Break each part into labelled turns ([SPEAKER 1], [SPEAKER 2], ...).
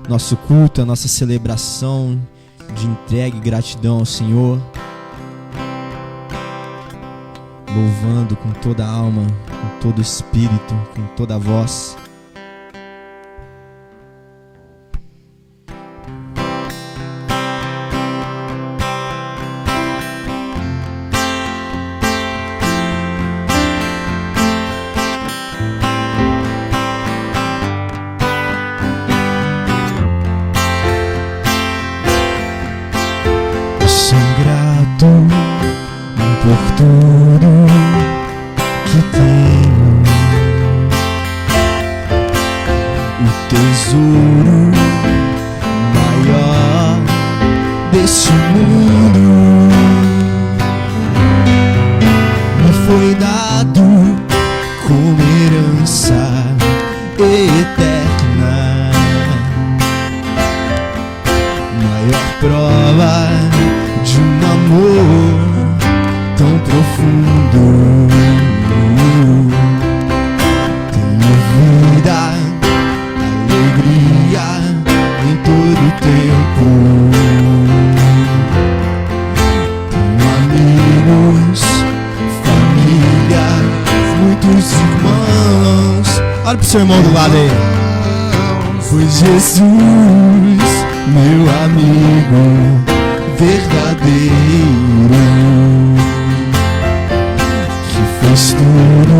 [SPEAKER 1] nosso culto, a nossa celebração de entrega e gratidão ao Senhor, louvando com toda a alma, com todo o espírito, com toda a voz.
[SPEAKER 2] Por tudo que tenho, o tesouro maior deste mundo me foi dado como herança eterna, maior prova de um amor tão profundo. Tenho vida, alegria em todo o tempo. Tenho amigos, família, muitos irmãos.
[SPEAKER 1] Olha pro seu irmão do lado aí.
[SPEAKER 2] Foi Jesus, meu amigo verdadeiro, fez tudo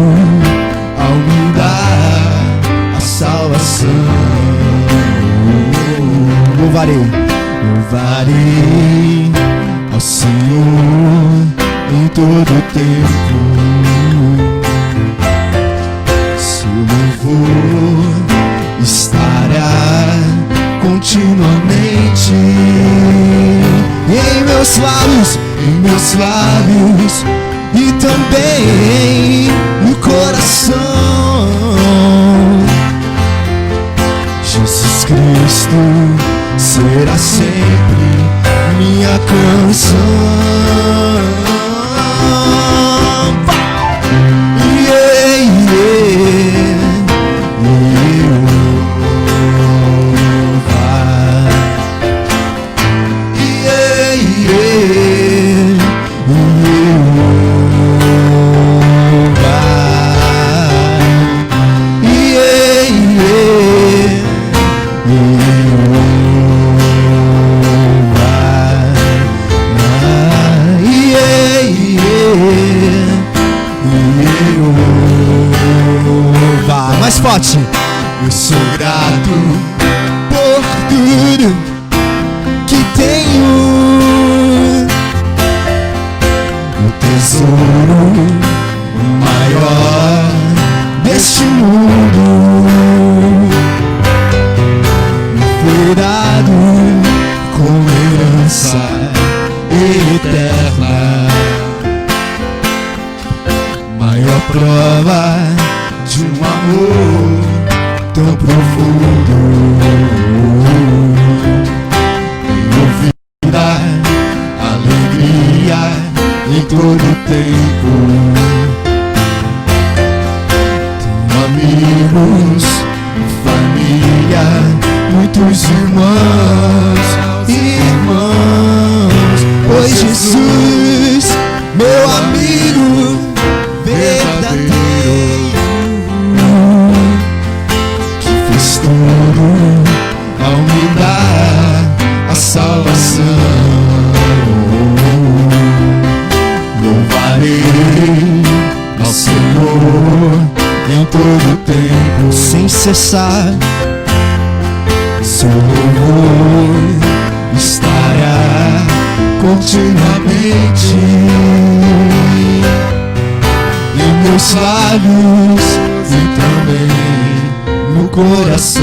[SPEAKER 2] ao me dar a salvação.
[SPEAKER 1] Louvarei
[SPEAKER 2] ao Senhor em todo o tempo. Seu louvor estará continuamente em meus lábios e também no coração. Jesus Cristo será sempre minha canção.
[SPEAKER 1] Mais forte.
[SPEAKER 2] Eu sou grato por tudo que tenho, o tesouro maior deste mundo me foi dado como herança eterna, maior prova de um amor tão profundo. Tenho vida, alegria em todo o tempo. Tenho amigos, família, muitos irmãos, pois Jesus, meu amigo verdadeiro, tudo ao me dar a salvação. Louvarei ao Senhor em todo o tempo,
[SPEAKER 1] sem cessar.
[SPEAKER 2] Seu louvor estará continuamente em meus lábios e também no coração.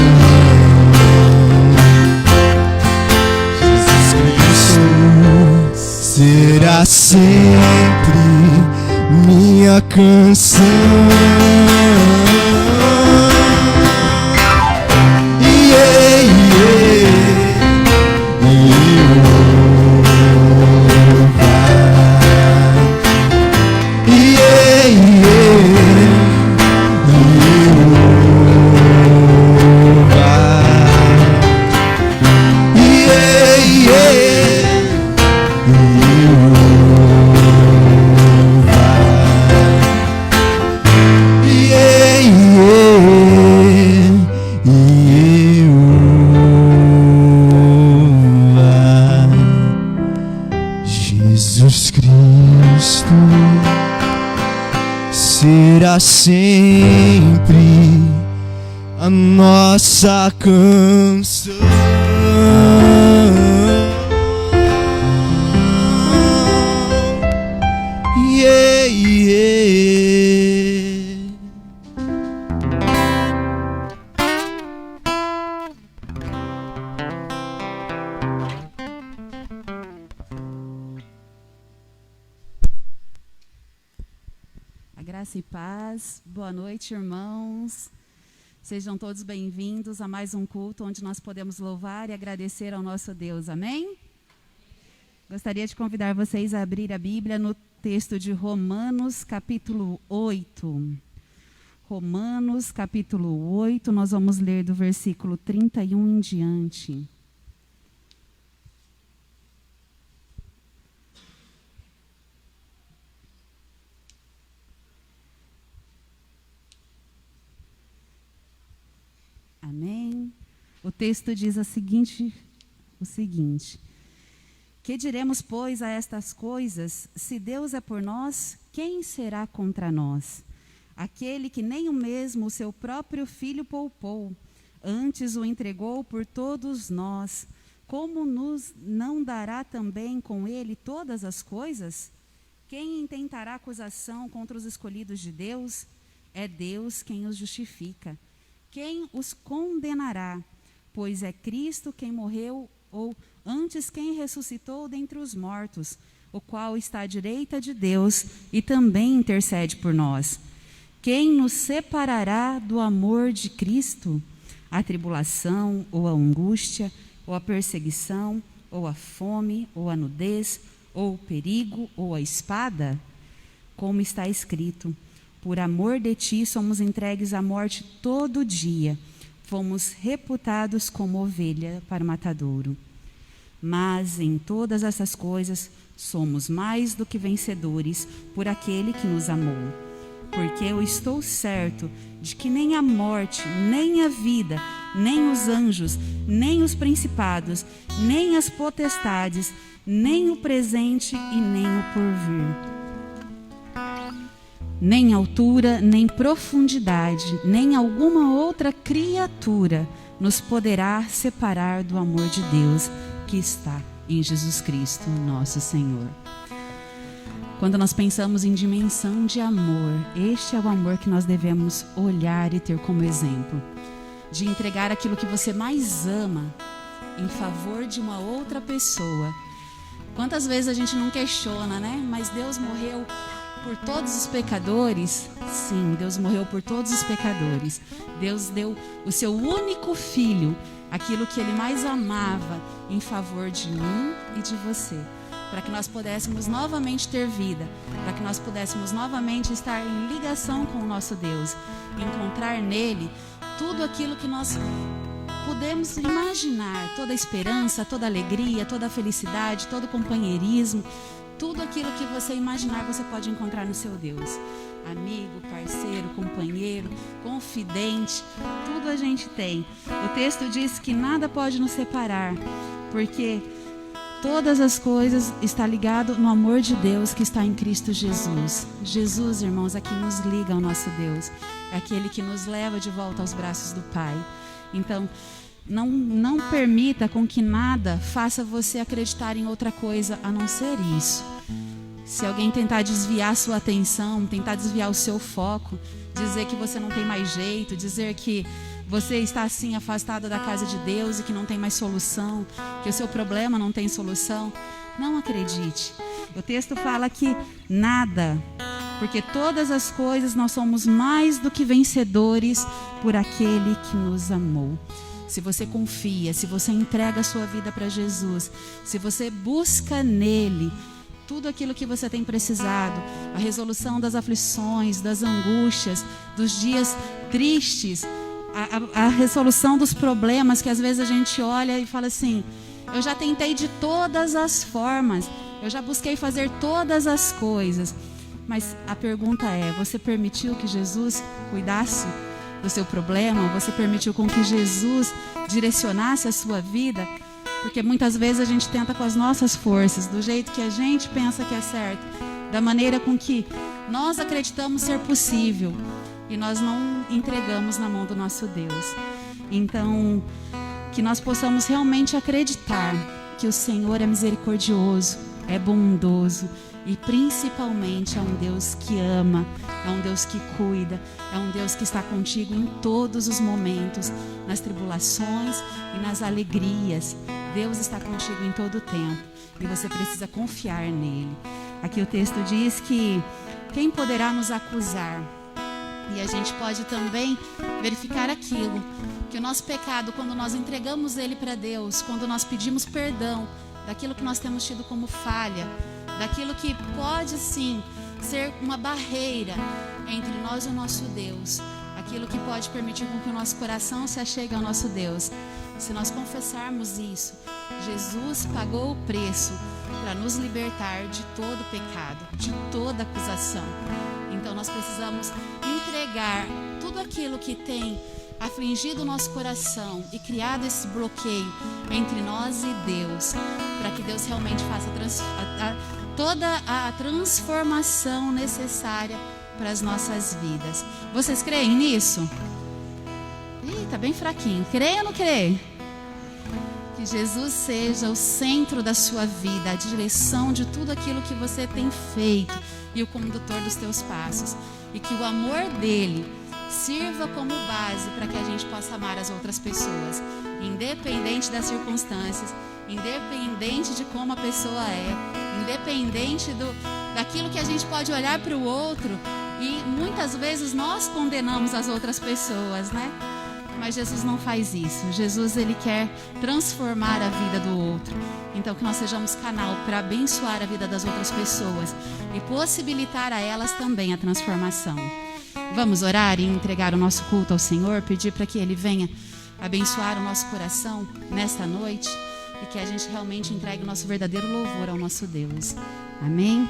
[SPEAKER 2] Jesus Cristo será sempre minha canção. sempre a nossa canção. Yeah, yeah.
[SPEAKER 3] A graça e paz, boa noite, irmãos. Sejam todos bem-vindos a mais um culto onde nós podemos louvar e agradecer ao nosso Deus, amém? Gostaria de convidar vocês a abrir a Bíblia no texto de Romanos, capítulo 8. Romanos, capítulo 8, nós vamos ler do versículo 31 em diante. Amém? O texto diz o seguinte: que diremos, pois, a estas coisas? Se Deus é por nós, quem será contra nós? Aquele que nem o mesmo o seu próprio Filho poupou, antes o entregou por todos nós, como nos não dará também com ele todas as coisas? Quem intentará acusação contra os escolhidos de Deus? É Deus quem os justifica. Quem os condenará? Pois é Cristo quem morreu, ou antes quem ressuscitou dentre os mortos, o qual está à direita de Deus e também intercede por nós. Quem nos separará do amor de Cristo? A tribulação, ou a angústia, ou a perseguição, ou a fome, ou a nudez, ou o perigo, ou a espada? Como está escrito: por amor de ti somos entregues à morte todo dia, fomos reputados como ovelha para o matadouro. Mas em todas essas coisas somos mais do que vencedores por aquele que nos amou. Porque eu estou certo de que nem a morte, nem a vida, nem os anjos, nem os principados, nem as potestades, nem o presente e nem o porvir, nem altura, nem profundidade, nem alguma outra criatura nos poderá separar do amor de Deus que está em Jesus Cristo, nosso Senhor. Quando nós pensamos em dimensão de amor, este é o amor que nós devemos olhar e ter como exemplo, de entregar aquilo que você mais ama em favor de uma outra pessoa. Quantas vezes a gente não questiona, né? Mas Deus morreu por todos os pecadores? Sim, Deus morreu por todos os pecadores. Deus deu o seu único filho, aquilo que ele mais amava, em favor de mim e de você, para que nós pudéssemos novamente ter vida, para que nós pudéssemos novamente estar em ligação com o nosso Deus, encontrar nele tudo aquilo que nós podemos imaginar, toda a esperança, toda a alegria, toda a felicidade, todo o companheirismo, tudo aquilo que você imaginar você pode encontrar no seu Deus. Amigo, parceiro, companheiro, confidente, tudo a gente tem. O texto diz que nada pode nos separar, porque todas as coisas estão ligadas no amor de Deus que está em Cristo Jesus. Jesus, irmãos, é quem nos liga ao nosso Deus, é aquele que nos leva de volta aos braços do Pai. Então, não permita com que nada faça você acreditar em outra coisa a não ser isso. Se alguém tentar desviar sua atenção, tentar desviar o seu foco, dizer que você não tem mais jeito, dizer que você está assim afastado da casa de Deus e que não tem mais solução, que o seu problema não tem solução, não acredite. O texto fala que nada, porque todas as coisas nós somos mais do que vencedores por aquele que nos amou. Se você confia, se você entrega a sua vida para Jesus, se você busca nele tudo aquilo que você tem precisado, a resolução das aflições, das angústias, dos dias tristes, a resolução dos problemas que às vezes a gente olha e fala assim: eu já tentei de todas as formas, eu já busquei fazer todas as coisas. Mas a pergunta é: você permitiu que Jesus cuidasse do seu problema? Você permitiu com que Jesus direcionasse a sua vida? Porque muitas vezes a gente tenta com as nossas forças, do jeito que a gente pensa que é certo, da maneira com que nós acreditamos ser possível. e nós não entregamos na mão do nosso Deus. Então, que nós possamos realmente acreditar que o Senhor é misericordioso, é bondoso e principalmente é um Deus que ama, é um Deus que cuida, é um Deus que está contigo em todos os momentos, nas tribulações e nas alegrias. Deus está contigo em todo o tempo e você precisa confiar nele. Aqui o texto diz que quem poderá nos acusar? E a gente pode também verificar aquilo, que o nosso pecado, quando nós entregamos ele para Deus, quando nós pedimos perdão daquilo que nós temos tido como falha, daquilo que pode sim ser uma barreira entre nós e o nosso Deus, aquilo que pode permitir com que o nosso coração se achegue ao nosso Deus. Se nós confessarmos isso, Jesus pagou o preço para nos libertar de todo pecado, de toda acusação. Então nós precisamos entregar tudo aquilo que tem afligido o nosso coração e criado esse bloqueio entre nós e Deus, para que Deus realmente faça toda a transformação necessária para as nossas vidas. Vocês creem nisso? Ih, tá bem fraquinho. Creem ou não creem? Que Jesus seja o centro da sua vida, a direção de tudo aquilo que você tem feito e o condutor dos teus passos. E que o amor dele sirva como base para que a gente possa amar as outras pessoas, independente das circunstâncias, independente de como a pessoa é, independente daquilo que a gente pode olhar para o outro e muitas vezes nós condenamos as outras pessoas, né? Mas Jesus não faz isso. Jesus, ele quer transformar a vida do outro. Então que nós sejamos canal para abençoar a vida das outras pessoas e possibilitar a elas também a transformação. Vamos orar e entregar o nosso culto ao Senhor, pedir para que ele venha abençoar o nosso coração nesta noite e que a gente realmente entregue o nosso verdadeiro louvor ao nosso Deus. Amém?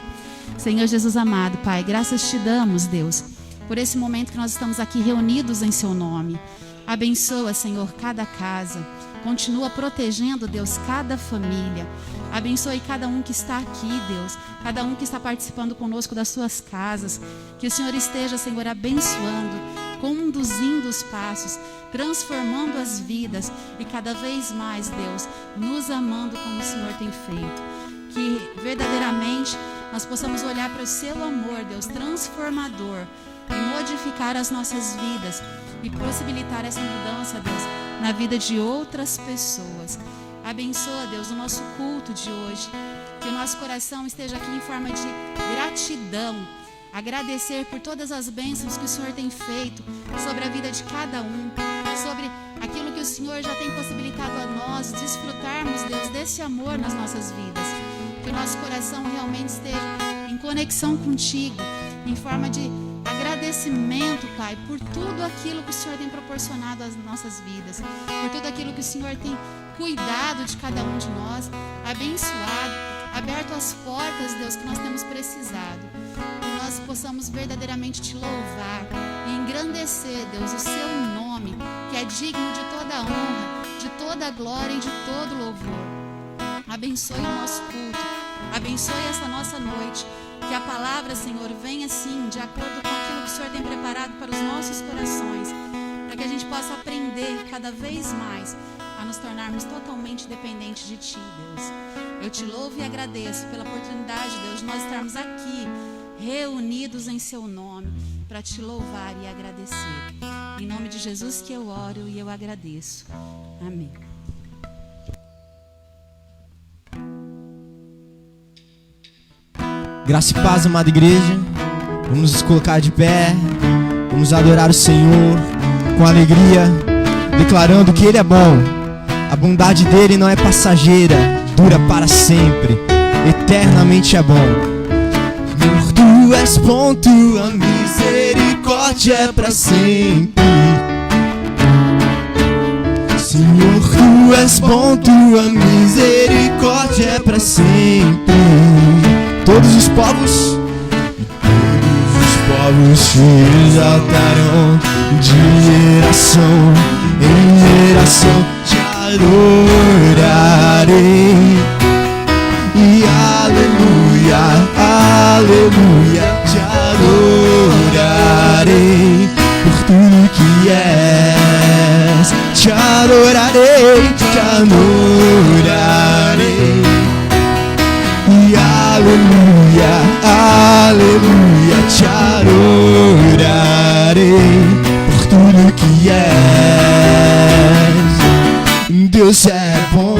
[SPEAKER 3] Senhor Jesus amado, Pai, graças te damos, Deus, por esse momento que nós estamos aqui reunidos em seu nome. Abençoa, Senhor, cada casa. Continua protegendo, Deus, cada família. Abençoe cada um que está aqui, Deus. Cada um que está participando conosco das suas casas. Que o Senhor esteja, Senhor, abençoando, conduzindo os passos, transformando as vidas e cada vez mais, Deus, nos amando como o Senhor tem feito. Que verdadeiramente nós possamos olhar para o seu amor, Deus, transformador e modificar as nossas vidas e possibilitar essa mudança, Deus, na vida de outras pessoas. Abençoa, Deus, o nosso culto de hoje. Que o nosso coração esteja aqui em forma de gratidão. Agradecer por todas as bênçãos que o Senhor tem feito sobre a vida de cada um. Sobre aquilo que o Senhor já tem possibilitado a nós desfrutarmos, Deus, desse amor nas nossas vidas. Que o nosso coração realmente esteja em conexão contigo, em forma de agradecimento, Pai, por tudo aquilo que o Senhor tem proporcionado às nossas vidas, por tudo aquilo que o Senhor tem cuidado de cada um de nós, abençoado, aberto as portas, Deus, que nós temos precisado. Que nós possamos verdadeiramente te louvar e engrandecer, Deus, o seu nome, que é digno de toda a honra, de toda a glória e de todo louvor. Abençoe o nosso culto, abençoe essa nossa noite. Que a palavra, Senhor, venha sim de acordo com aquilo que o Senhor tem preparado para os nossos corações, para que a gente possa aprender cada vez mais a nos tornarmos totalmente dependentes de Ti, Deus. Eu te louvo e agradeço pela oportunidade, Deus, de nós estarmos aqui reunidos em Seu nome para Te louvar e agradecer. Em nome de Jesus que eu oro e eu agradeço. Amém.
[SPEAKER 1] Graça e paz, amada igreja. Vamos nos colocar de pé. Vamos adorar o Senhor com alegria, declarando que Ele é bom. A bondade dEle não é passageira, dura para sempre, eternamente é bom.
[SPEAKER 2] Senhor, Tu és bom, Tua misericórdia é para sempre. Senhor, Tu és bom, Tua misericórdia é para sempre.
[SPEAKER 1] Todos os povos
[SPEAKER 2] te exaltarão, de geração em geração te adorarei. E aleluia, aleluia, te adorarei. te adorarei. E aleluia, aleluia, te adorarei por tudo que és. Deus é bom.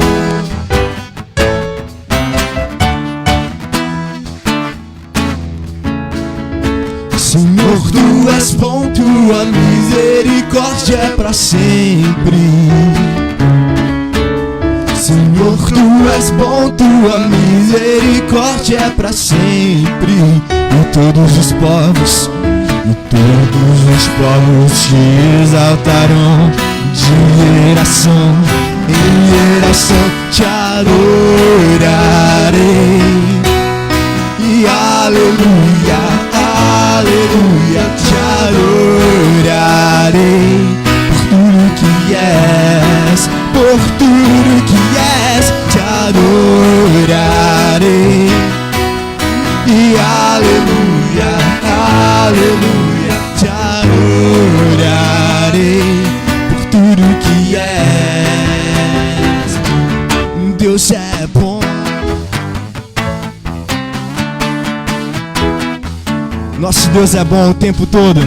[SPEAKER 2] Senhor, tu és bom, tua misericórdia é pra sempre. Senhor, tu és bom, tua misericórdia é pra sempre. E todos os povos te exaltarão, de geração em geração te adorarei. E aleluia, aleluia, te adorarei por tudo que és, por tudo que és, te adorarei. E aleluia, aleluia, te adorarei por tudo que és. Deus é bom. Nosso Deus é bom o tempo todo.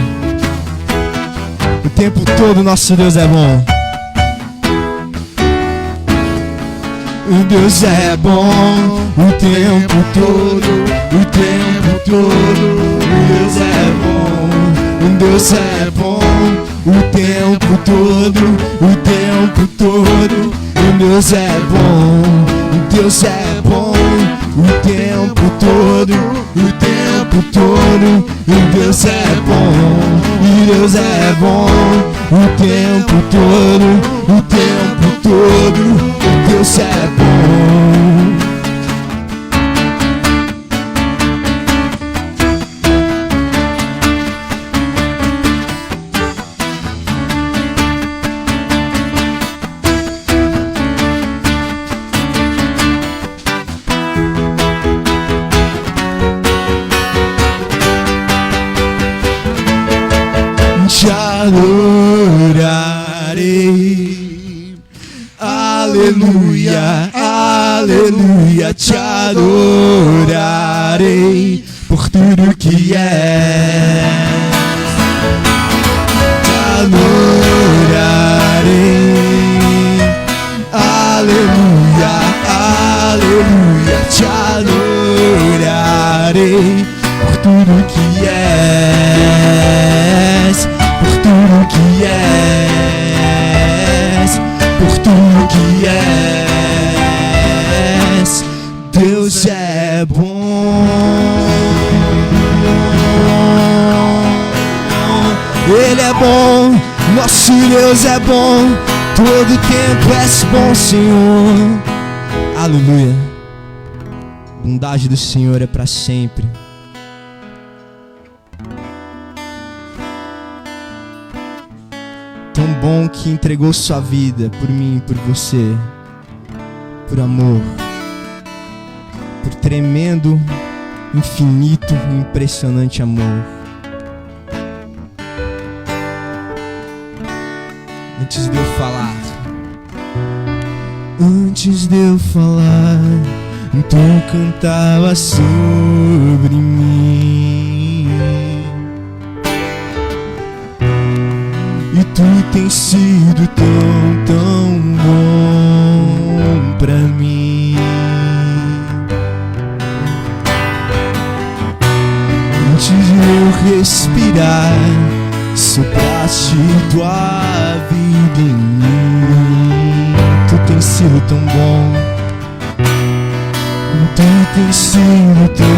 [SPEAKER 2] O tempo todo nosso Deus é bom. O Deus é bom o tempo todo. O tempo todo. O Deus é bom. O Deus é bom o tempo todo. O tempo todo. O Deus é bom. O Deus é bom o tempo todo. O tempo todo, e Deus é bom, e Deus é bom, o tempo todo, o tempo todo, e Deus é bom. Te adorarei, aleluia, aleluia, te adorarei por tudo que és. Te adorarei, aleluia, aleluia, te adorarei por tudo que és. Por tudo que és, por tudo que és, Deus é bom. Ele é bom, nosso Deus é bom, todo tempo és bom, Senhor. Aleluia. A bondade do Senhor é para sempre. Tão bom que entregou sua vida por mim, por você, por amor, por tremendo, infinito e impressionante amor. Antes de eu falar, tu cantava sobre mim. E tu tens sido tão bom pra mim. Antes de eu respirar, sopraste tua vida em mim. Tu tens sido tão bom. Tu tens sido tão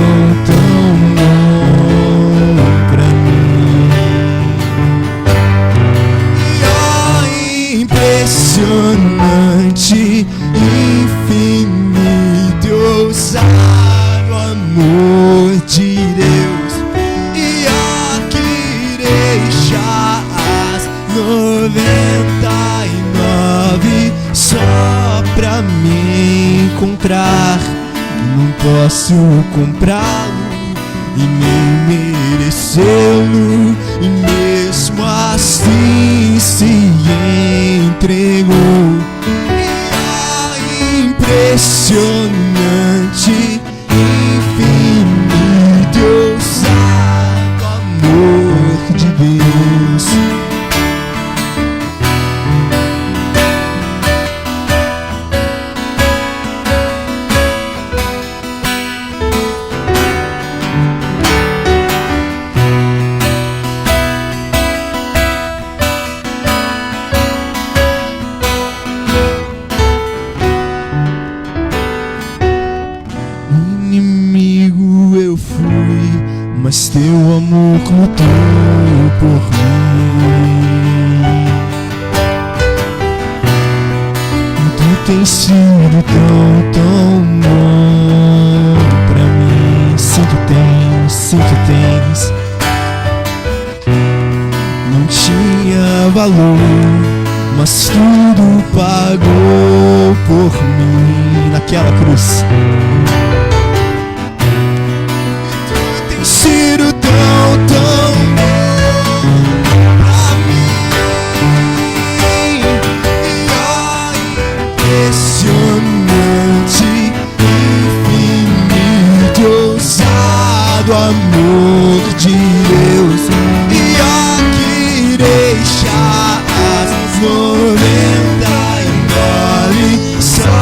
[SPEAKER 2] bom pra mim. Impressionante, infinito e ousado amor de Deus. E aqui deixa as 99 só pra me encontrar. Não posso comprá-lo e nem merecê-lo, e mesmo assim se entregou. impressionante, infinito e ousado amor de Deus. Inimigo eu fui, mas teu amor lutou por mim. Tu tens sido tão bom pra mim. Sim, tu tens. Não tinha valor, mas tudo pagou por mim naquela cruz. Sido tão bom pra mim. Impressionante, infinito e ousado amor de Deus. E aqui deixar as 99 só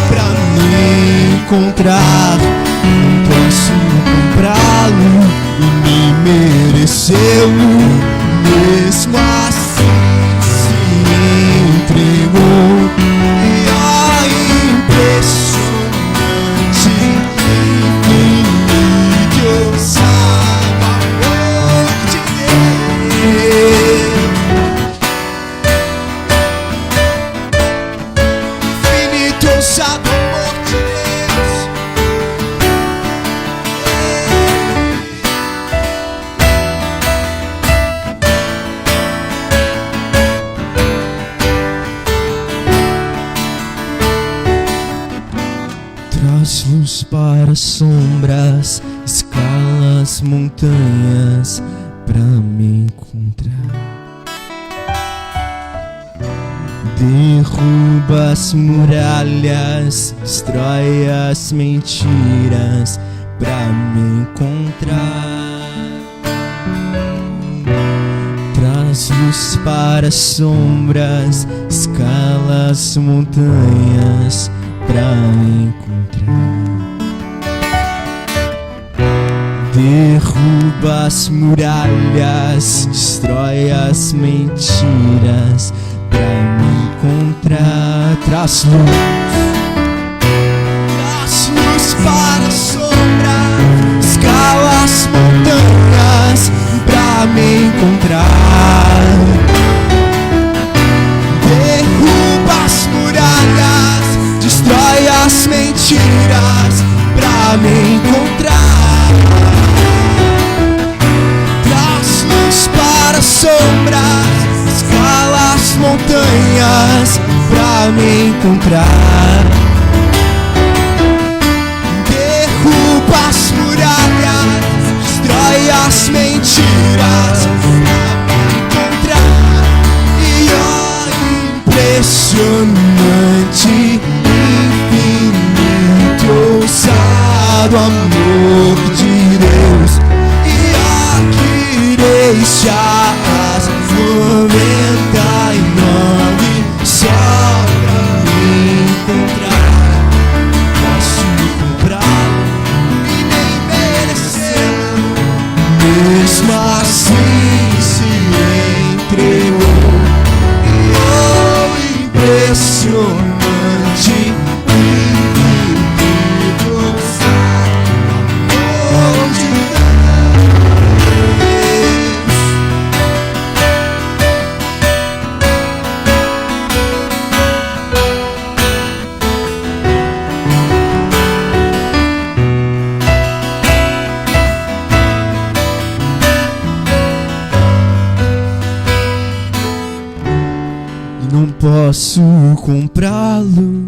[SPEAKER 2] pra me encontrar. Não posso comprá-lo e me merecê-lo, mesmo assim se entregou. E impressionante, infinito e ousado amor de Deus. Infinito e ousado amor de Deus. Traz luz para sombras, escala as montanhas pra me encontrar. Derruba as muralhas, destrói as mentiras pra me encontrar. Traz luz para sombras, escala as montanhas pra encontrar. Derruba as muralhas, destrói as mentiras pra me encontrar. Traz luz para a sombra, escala as montanhas pra me encontrar. Derruba as muralhas, destrói as mentiras pra me encontrar. Traz luz para sombras, escala as montanhas pra me encontrar. Derruba as muralhas, destrói as mentiras pra me encontrar. E impressionante, infinito, ousado amor de Deus. E aqui deixa as 99 só pra me encontrar. Posso comprá-lo e nem merecê-lo, mesmo assim se entregou. Impressionante, infinito, amor de Não posso comprá-lo,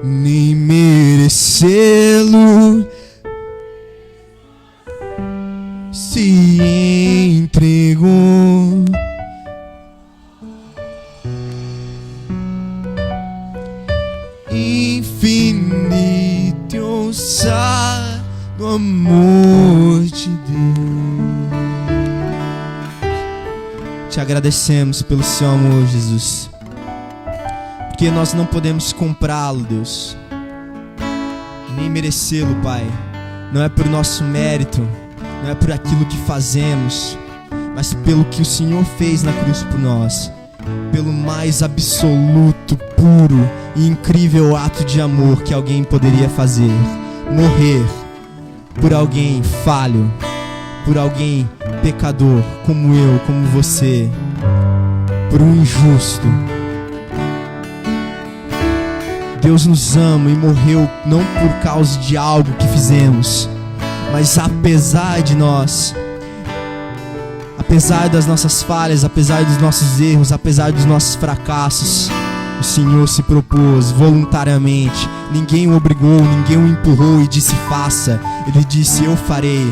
[SPEAKER 2] nem merecê-lo, se entregou. infinito e ousado amor de Deus.
[SPEAKER 1] Te agradecemos pelo seu amor, Jesus, porque nós não podemos comprá-lo, Deus, nem merecê-lo, Pai. Não é por nosso mérito, não é por aquilo que fazemos, mas pelo que o Senhor fez na cruz por nós, pelo mais absoluto, puro e incrível ato de amor que alguém poderia fazer: morrer por alguém falho, por alguém pecador como eu, como você, por um injusto. Deus nos ama e morreu não por causa de algo que fizemos, mas apesar de nós, apesar das nossas falhas, apesar dos nossos erros, apesar dos nossos fracassos, o Senhor se propôs voluntariamente. Ninguém o obrigou, ninguém o empurrou e disse faça. Ele disse eu farei.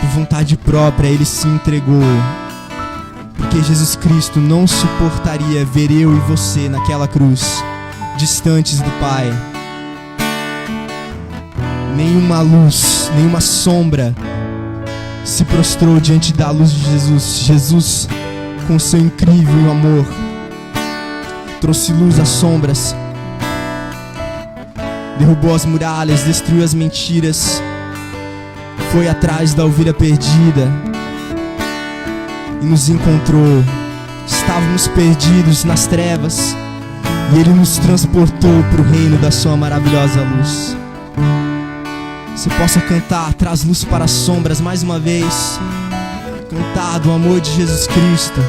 [SPEAKER 1] Por vontade própria ele se entregou, porque Jesus Cristo não suportaria ver eu e você naquela cruz, distantes do Pai. Nenhuma luz, nenhuma sombra se prostrou diante da luz de Jesus. Jesus, com seu incrível amor, trouxe luz às sombras, derrubou as muralhas, destruiu as mentiras, foi atrás da ovelha perdida e nos encontrou. Estávamos perdidos nas trevas e Ele nos transportou para o reino da sua maravilhosa luz. Você possa cantar, traz luz para as sombras mais uma vez. Cantar do amor de Jesus Cristo.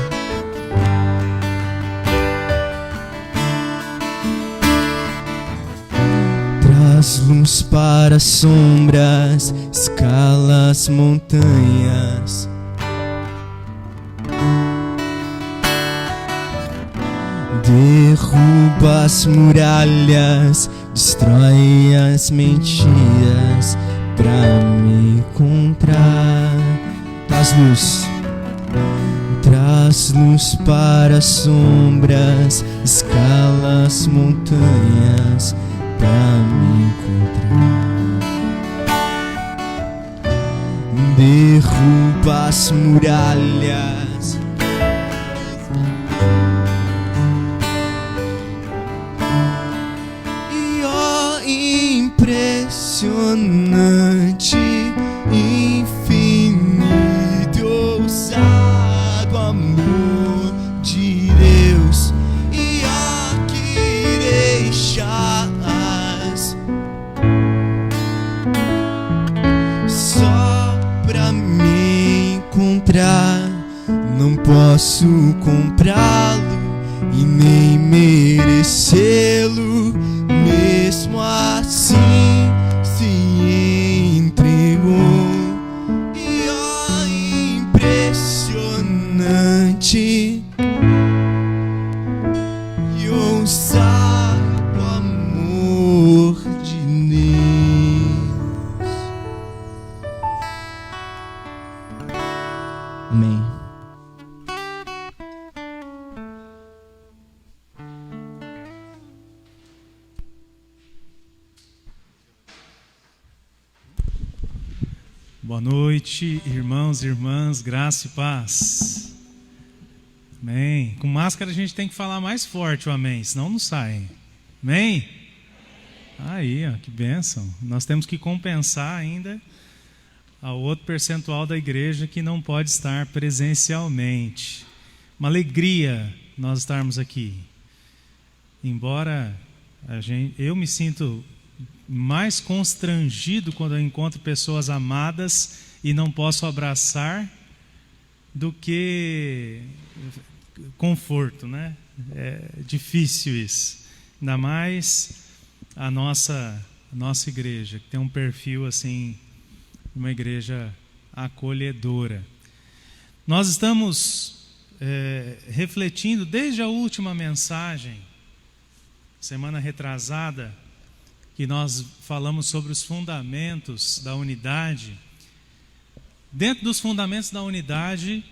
[SPEAKER 1] Traz luz para as sombras, escala as montanhas. Derruba as muralhas, destrói as mentiras pra me encontrar. Traz luz para as sombras, escala as montanhas pra me encontrar. Derruba as muralhas, impressionante, infinito, ousado amor de Deus, e aqui deixas só pra me encontrar. Não posso comprá-lo e nem merecê-lo, mesmo assim se entregou. E ó, impressionante e ousado amor de Deus. Amém.
[SPEAKER 4] Boa noite, irmãos e irmãs, graça e paz. Amém. Com máscara a gente tem que falar mais forte o amém, senão não sai. Amém? Aí, ó, que bênção. Nós temos que compensar ainda ao outro percentual da igreja que não pode estar presencialmente. Uma alegria nós estarmos aqui. Embora eu me sinto mais constrangido quando eu encontro pessoas amadas e não posso abraçar do que conforto, né? É difícil isso. Ainda mais a nossa igreja, que tem um perfil assim, uma igreja acolhedora. Nós estamos refletindo desde a última mensagem, semana retrasada, que nós falamos sobre os fundamentos da unidade. Dentro dos fundamentos da unidade,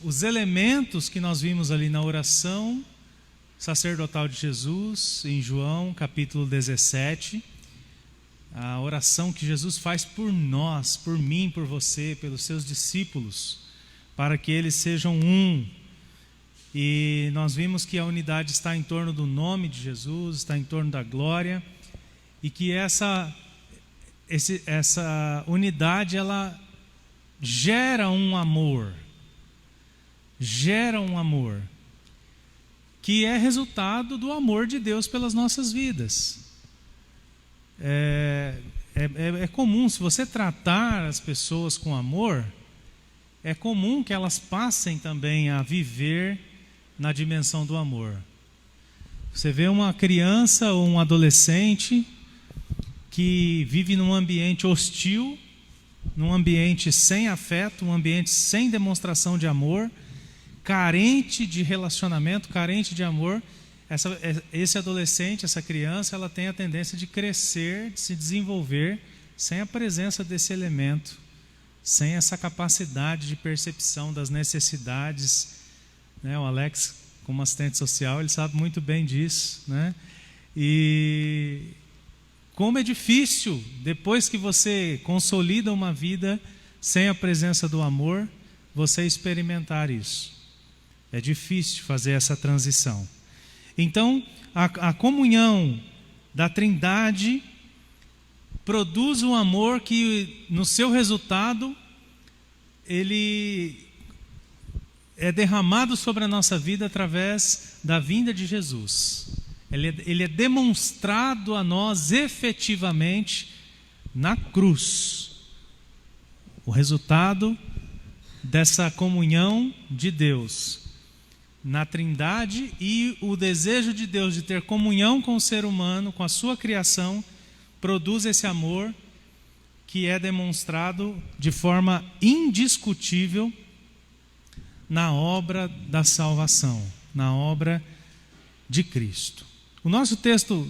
[SPEAKER 4] os elementos que nós vimos ali na oração sacerdotal de Jesus, em João capítulo 17, a oração que Jesus faz por nós, por mim, por você, pelos seus discípulos, para que eles sejam um. E nós vimos que a unidade está em torno do nome de Jesus, está em torno da glória, e que essa unidade, ela gera um amor, que é resultado do amor de Deus pelas nossas vidas. É comum, se você tratar as pessoas com amor, é comum que elas passem também a viver na dimensão do amor. Você vê uma criança ou um adolescente que vive num ambiente hostil, num ambiente sem afeto, um ambiente sem demonstração de amor, carente de relacionamento, carente de amor. Esse adolescente, essa criança, ela tem a tendência de crescer, de se desenvolver sem a presença desse elemento, sem essa capacidade de percepção das necessidades, né? O Alex, como assistente social, ele sabe muito bem disso, né? E como é difícil, depois que você consolida uma vida sem a presença do amor, você experimentar isso. É difícil fazer essa transição. Então, a comunhão da Trindade produz um amor que, no seu resultado, ele é derramado sobre a nossa vida através da vinda de Jesus. Ele é demonstrado a nós efetivamente na cruz. O resultado dessa comunhão de Deus na Trindade e o desejo de Deus de ter comunhão com o ser humano, com a sua criação, produz esse amor que é demonstrado de forma indiscutível na obra da salvação, na obra de Cristo. O nosso texto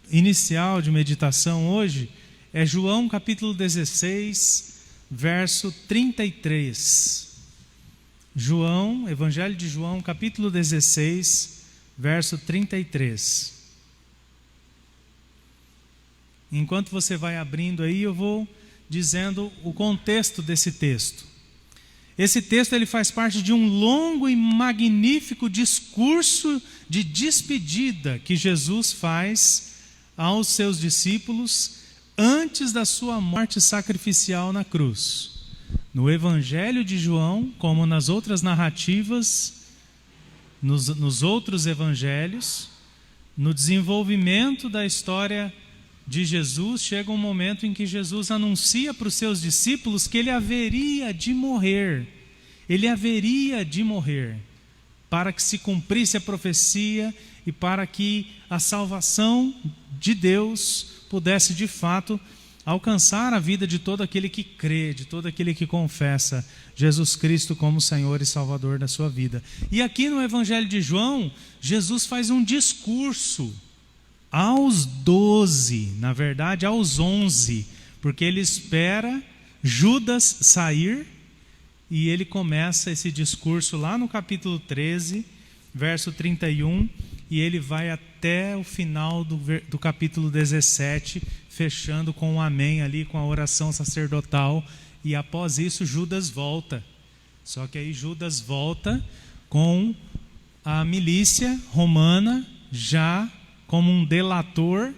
[SPEAKER 4] inicial de meditação hoje é João capítulo 16, verso 33. João, Evangelho de João, capítulo 16, verso 33. Enquanto você vai abrindo aí, eu vou dizendo o contexto desse texto. Esse texto ele faz parte de um longo e magnífico discurso de despedida que Jesus faz aos seus discípulos antes da sua morte sacrificial na cruz. No Evangelho de João, como nas outras narrativas, nos outros evangelhos, no desenvolvimento da história de Jesus, chega um momento em que Jesus anuncia para os seus discípulos que ele haveria de morrer. Ele haveria de morrer para que se cumprisse a profecia e para que a salvação de Deus pudesse de fato alcançar a vida de todo aquele que crê, de todo aquele que confessa Jesus Cristo como Senhor e Salvador da sua vida. E aqui no Evangelho de João, Jesus faz um discurso aos 12, na verdade aos 11, porque ele espera Judas sair e ele começa esse discurso lá no capítulo 13, verso 31, e ele vai até o final do capítulo 17, fechando com um amém ali, com a oração sacerdotal, e após isso Judas volta. Só que aí Judas volta com a milícia romana já como um delator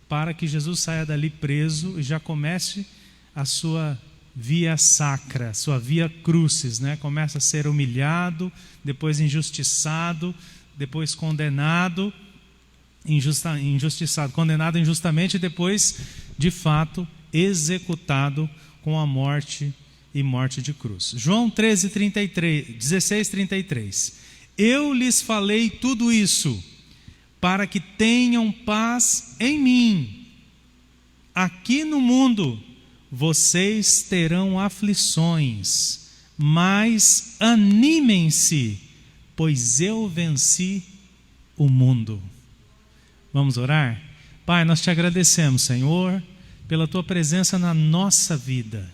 [SPEAKER 4] para que Jesus saia dali preso e já comece a sua via sacra, sua via crucis, né? Começa a ser humilhado, depois injustiçado, depois condenado, injustiçado, condenado injustamente e depois, de fato, executado com a morte e morte de cruz. João 16:33. Eu lhes falei tudo isso para que tenham paz em mim. Aqui no mundo vocês terão aflições, mas animem-se, pois eu venci o mundo. Vamos orar? Pai, nós te agradecemos, Senhor, pela tua presença na nossa vida.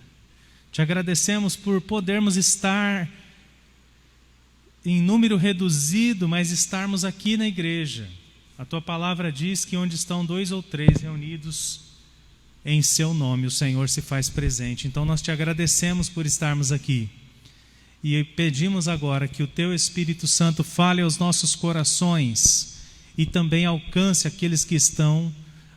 [SPEAKER 4] Te agradecemos por podermos estar em número reduzido, mas estarmos aqui na igreja. A tua palavra diz que onde estão 2 ou 3 reunidos em seu nome, o Senhor se faz presente. Então nós te agradecemos por estarmos aqui. E pedimos agora que o teu Espírito Santo fale aos nossos corações e também alcance aqueles que estão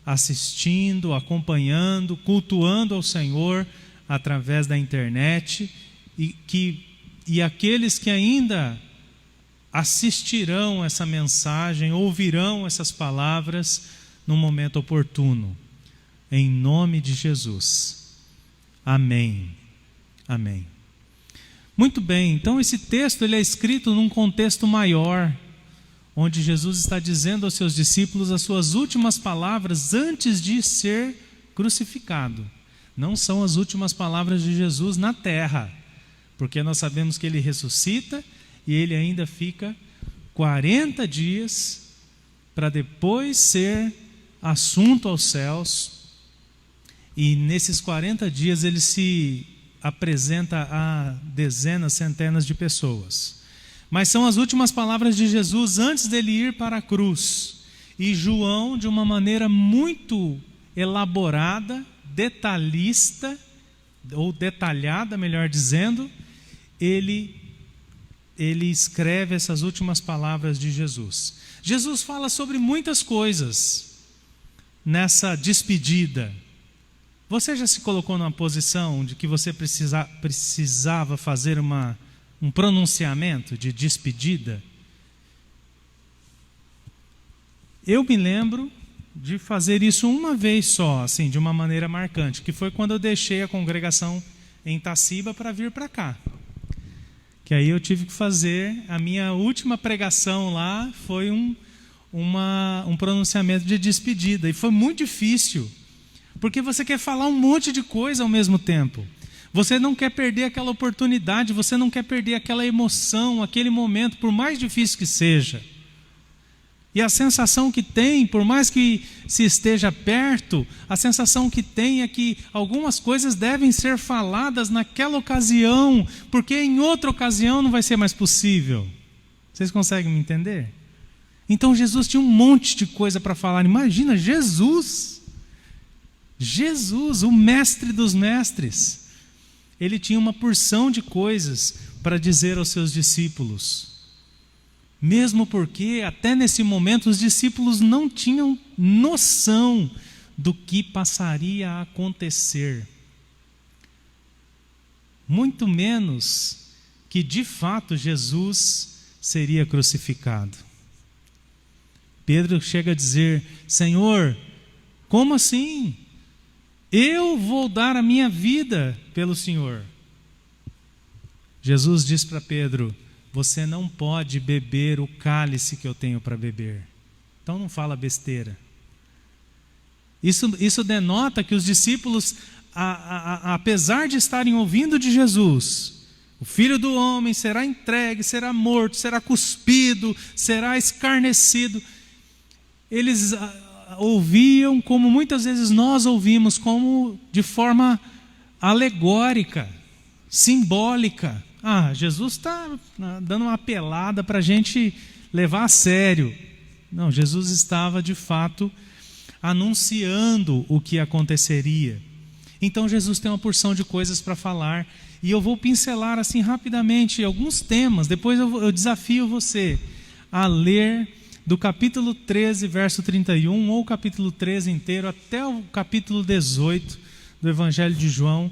[SPEAKER 4] assistindo, acompanhando, cultuando ao Senhor através da internet, e aqueles que ainda assistirão essa mensagem, ouvirão essas palavras no momento oportuno. Em nome de Jesus. Amém. Amém. Muito bem, então esse texto ele é escrito num contexto maior, onde Jesus está dizendo aos seus discípulos as suas últimas palavras antes de ser crucificado. Não são as últimas palavras de Jesus na terra, porque nós sabemos que ele ressuscita e ele ainda fica 40 dias para depois ser assunto aos céus. E nesses 40 dias ele se apresenta a dezenas, centenas de pessoas. Mas são as últimas palavras de Jesus antes dele ir para a cruz. E João, de uma maneira muito elaborada, detalhista, ou detalhada, melhor dizendo, ele escreve essas últimas palavras de Jesus. Jesus fala sobre muitas coisas nessa despedida. Você já se colocou numa posição de que você precisava fazer um pronunciamento de despedida? Eu me lembro de fazer isso uma vez só, assim, de uma maneira marcante, que foi quando eu deixei a congregação em Itaciba para vir para cá. Que aí eu tive que fazer, a minha última pregação lá foi um pronunciamento de despedida, e foi muito difícil, porque você quer falar um monte de coisa ao mesmo tempo. Você não quer perder aquela oportunidade, você não quer perder aquela emoção, aquele momento, por mais difícil que seja. E a sensação que tem, por mais que se esteja perto, a sensação que tem é que algumas coisas devem ser faladas naquela ocasião, porque em outra ocasião não vai ser mais possível. Vocês conseguem me entender? Então Jesus tinha um monte de coisa para falar. Imagina, Jesus, o mestre dos mestres. Ele tinha uma porção de coisas para dizer aos seus discípulos. Mesmo porque, até nesse momento, os discípulos não tinham noção do que passaria a acontecer. Muito menos que, de fato, Jesus seria crucificado. Pedro chega a dizer: Senhor, como assim? Eu vou dar a minha vida pelo Senhor. Jesus diz para Pedro: você não pode beber o cálice que eu tenho para beber. Então não fala besteira. Isso denota que os discípulos, apesar de estarem ouvindo de Jesus, o Filho do Homem será entregue, será morto, será cuspido, será escarnecido, eles ouviam como muitas vezes nós ouvimos, como de forma alegórica, simbólica. Jesus está dando uma apelada para a gente levar a sério. Não, Jesus estava de fato anunciando o que aconteceria. Então Jesus tem uma porção de coisas para falar, e eu vou pincelar assim rapidamente alguns temas. Depois eu desafio você a ler do capítulo 13, verso 31, ou o capítulo 13 inteiro, até o capítulo 18 do Evangelho de João,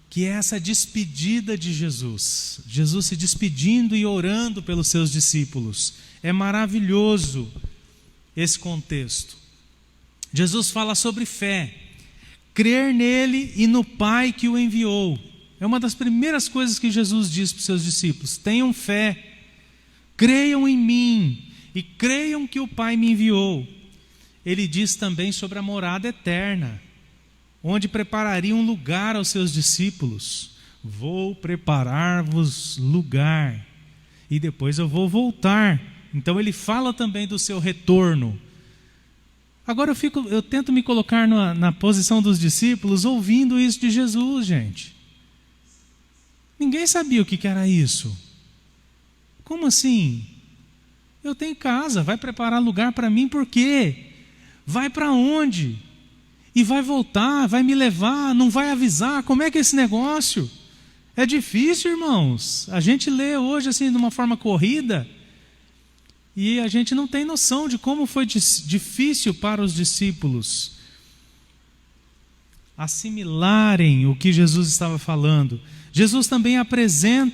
[SPEAKER 4] que é essa despedida de Jesus. Jesus se despedindo e orando pelos seus discípulos. É maravilhoso esse contexto. Jesus fala sobre fé, crer nele e no Pai que o enviou. É uma das primeiras coisas que Jesus diz para os seus discípulos: tenham fé, creiam em mim e creiam que o Pai me enviou. Ele diz também sobre a morada eterna, onde prepararia um lugar aos seus discípulos. Vou preparar-vos lugar, e depois eu vou voltar. Então ele fala também do seu retorno. Agora eu tento me colocar na posição dos discípulos, ouvindo isso de Jesus, gente. Ninguém sabia o que era isso. Como assim? Eu tenho casa, vai preparar lugar para mim por quê? Vai para onde? E vai voltar, vai me levar, não vai avisar, como é que é esse negócio? É difícil, irmãos. A gente lê hoje assim de uma forma corrida e a gente não tem noção de como foi difícil para os discípulos assimilarem o que Jesus estava falando. Jesus também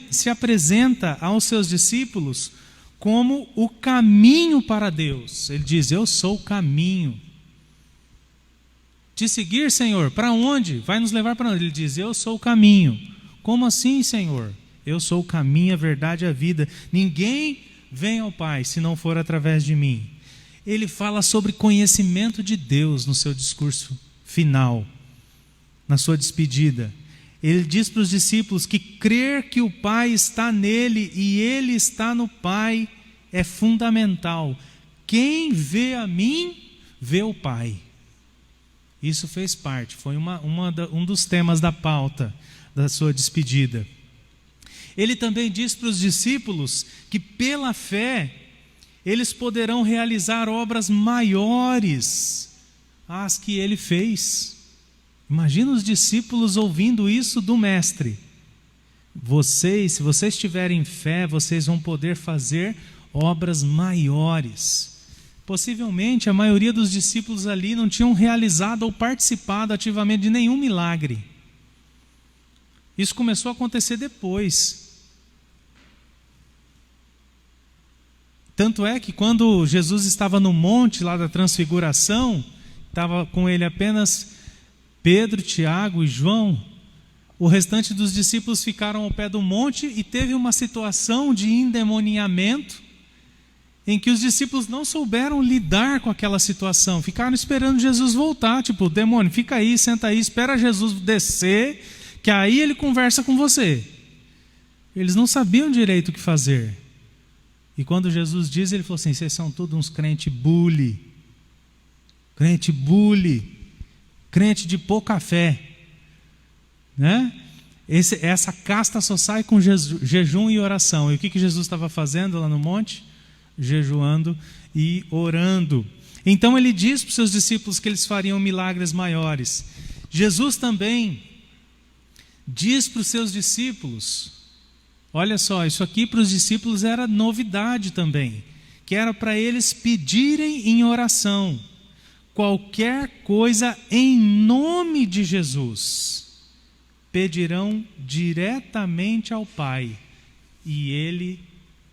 [SPEAKER 4] se apresenta aos seus discípulos como o caminho para Deus. Ele diz: eu sou o caminho. Te seguir, Senhor, para onde? Vai nos levar para onde? Ele diz: eu sou o caminho. Como assim, Senhor? Eu sou o caminho, a verdade e a vida. Ninguém vem ao Pai se não for através de mim. Ele fala sobre conhecimento de Deus no seu discurso final, na sua despedida. Ele diz para os discípulos que crer que o Pai está nele e ele está no Pai é fundamental. Quem vê a mim, vê o Pai. Isso fez parte, foi um dos temas da pauta da sua despedida. Ele também diz para os discípulos que pela fé eles poderão realizar obras maiores às que ele fez. Imagina os discípulos ouvindo isso do mestre. Se vocês tiverem fé, vocês vão poder fazer obras maiores. Possivelmente a maioria dos discípulos ali não tinham realizado ou participado ativamente de nenhum milagre. Isso começou a acontecer depois. Tanto é que quando Jesus estava no monte lá da transfiguração, estava com ele apenas Pedro, Tiago e João, o restante dos discípulos ficaram ao pé do monte e teve uma situação de endemoniamento em que os discípulos não souberam lidar com aquela situação, ficaram esperando Jesus voltar, tipo, demônio, fica aí, senta aí, espera Jesus descer, que aí ele conversa com você. Eles não sabiam direito o que fazer. E quando Jesus diz, ele falou assim: vocês são todos uns crente bully, crente de pouca fé, né? Essa casta só sai com jejum e oração. E o que Jesus estava fazendo lá no monte? Jejuando e orando. Então ele diz para os seus discípulos que eles fariam milagres maiores. Jesus também diz para os seus discípulos, olha só, isso aqui para os discípulos era novidade também, que era para eles pedirem em oração qualquer coisa em nome de Jesus, pedirão diretamente ao Pai e Ele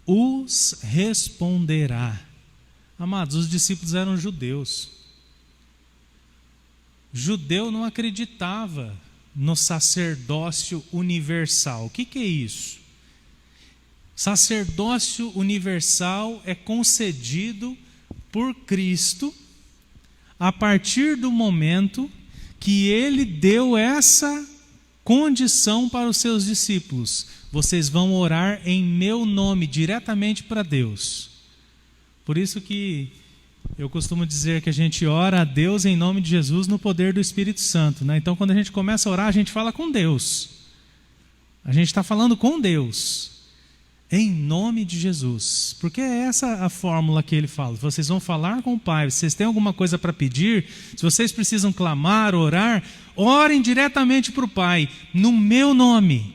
[SPEAKER 4] os responderá. Amados, os discípulos eram judeus. Judeu não acreditava no sacerdócio universal. O que é isso? Sacerdócio universal é concedido por Cristo a partir do momento que ele deu essa condição para os seus discípulos: vocês vão orar em meu nome, diretamente para Deus. Por isso que eu costumo dizer que a gente ora a Deus em nome de Jesus no poder do Espírito Santo, né? Então quando a gente começa a orar, a gente fala com Deus. A gente está falando com Deus, em nome de Jesus. Porque é essa a fórmula que ele fala. Vocês vão falar com o Pai, se vocês têm alguma coisa para pedir, se vocês precisam clamar, orar, orem diretamente para o Pai, no meu nome.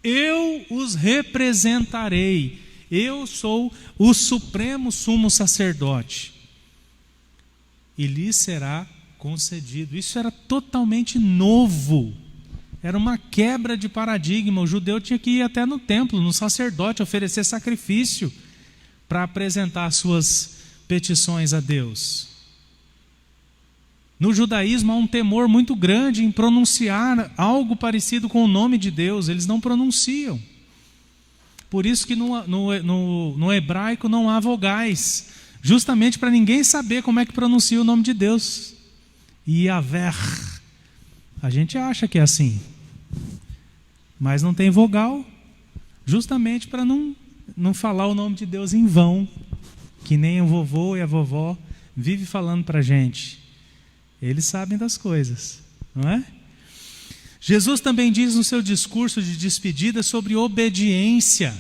[SPEAKER 4] Eu os representarei. Eu sou o supremo sumo sacerdote. E lhes será concedido. Isso era totalmente novo. Era uma quebra de paradigma. O judeu tinha que ir até no templo, no sacerdote, oferecer sacrifício para apresentar suas petições a Deus. No judaísmo há um temor muito grande em pronunciar algo parecido com o nome de Deus. Eles não pronunciam. Por isso que no hebraico não há vogais, justamente para ninguém saber como é que pronuncia o nome de Deus. Yahvé. A gente acha que é assim, mas não tem vogal, justamente para não falar o nome de Deus em vão, que nem o vovô e a vovó vive falando para a gente. Eles sabem das coisas, não é? Jesus também diz no seu discurso de despedida sobre obediência.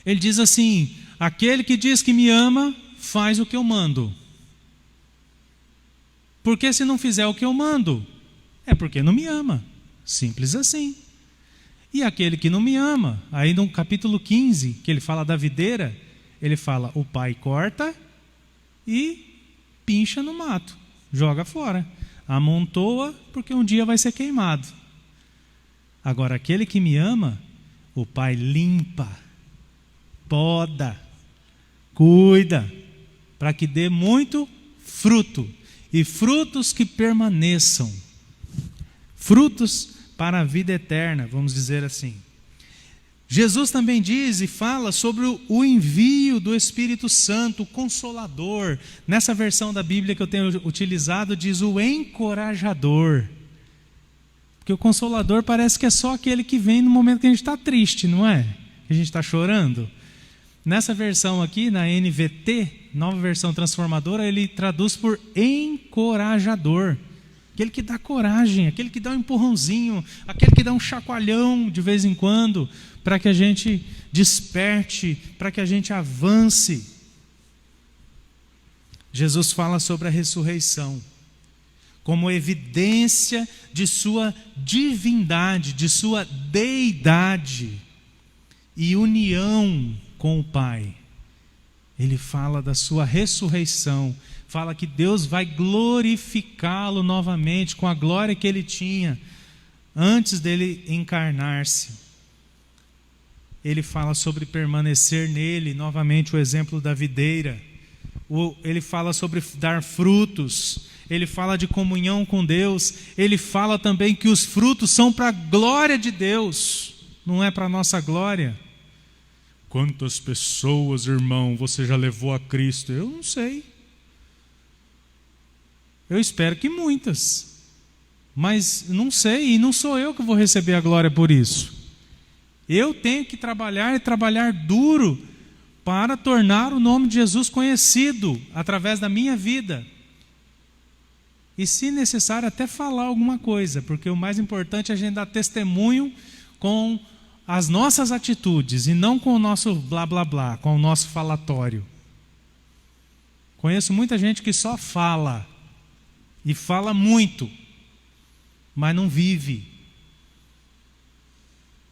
[SPEAKER 4] Ele diz assim: aquele que diz que me ama, faz o que eu mando. Porque se não fizer o que eu mando, é porque não me ama. Simples assim. E aquele que não me ama, aí no capítulo 15, que ele fala da videira, ele fala: o pai corta e pincha no mato, joga fora, amontoa, porque um dia vai ser queimado. Agora, aquele que me ama, o pai limpa, poda, cuida, para que dê muito fruto, e frutos que permaneçam, frutos para a vida eterna, vamos dizer assim. Jesus também diz e fala sobre o envio do Espírito Santo, o Consolador. Nessa versão da Bíblia que eu tenho utilizado, diz o encorajador. Porque o Consolador parece que é só aquele que vem no momento que a gente está triste, não é? Que a gente está chorando. Nessa versão aqui, na NVT, nova versão transformadora, ele traduz por encorajador. Aquele que dá coragem, aquele que dá um empurrãozinho, aquele que dá um chacoalhão de vez em quando, para que a gente desperte, para que a gente avance. Jesus fala sobre a ressurreição como evidência de sua divindade, de sua deidade e união com o Pai. Ele fala da sua ressurreição, fala que Deus vai glorificá-lo novamente com a glória que ele tinha antes dele encarnar-se. Ele fala sobre permanecer nele, novamente o exemplo da videira. Ele fala sobre dar frutos, ele fala de comunhão com Deus, ele fala também que os frutos são para a glória de Deus, não é para a nossa glória. Quantas pessoas, irmão, você já levou a Cristo? Eu não sei. Eu espero que muitas. Mas não sei, e não sou eu que vou receber a glória por isso. Eu tenho que trabalhar e trabalhar duro para tornar o nome de Jesus conhecido através da minha vida. E se necessário até falar alguma coisa, porque o mais importante é a gente dar testemunho com as nossas atitudes e não com o nosso blá blá blá, com o nosso falatório. Conheço muita gente que só fala, e fala muito, mas não vive.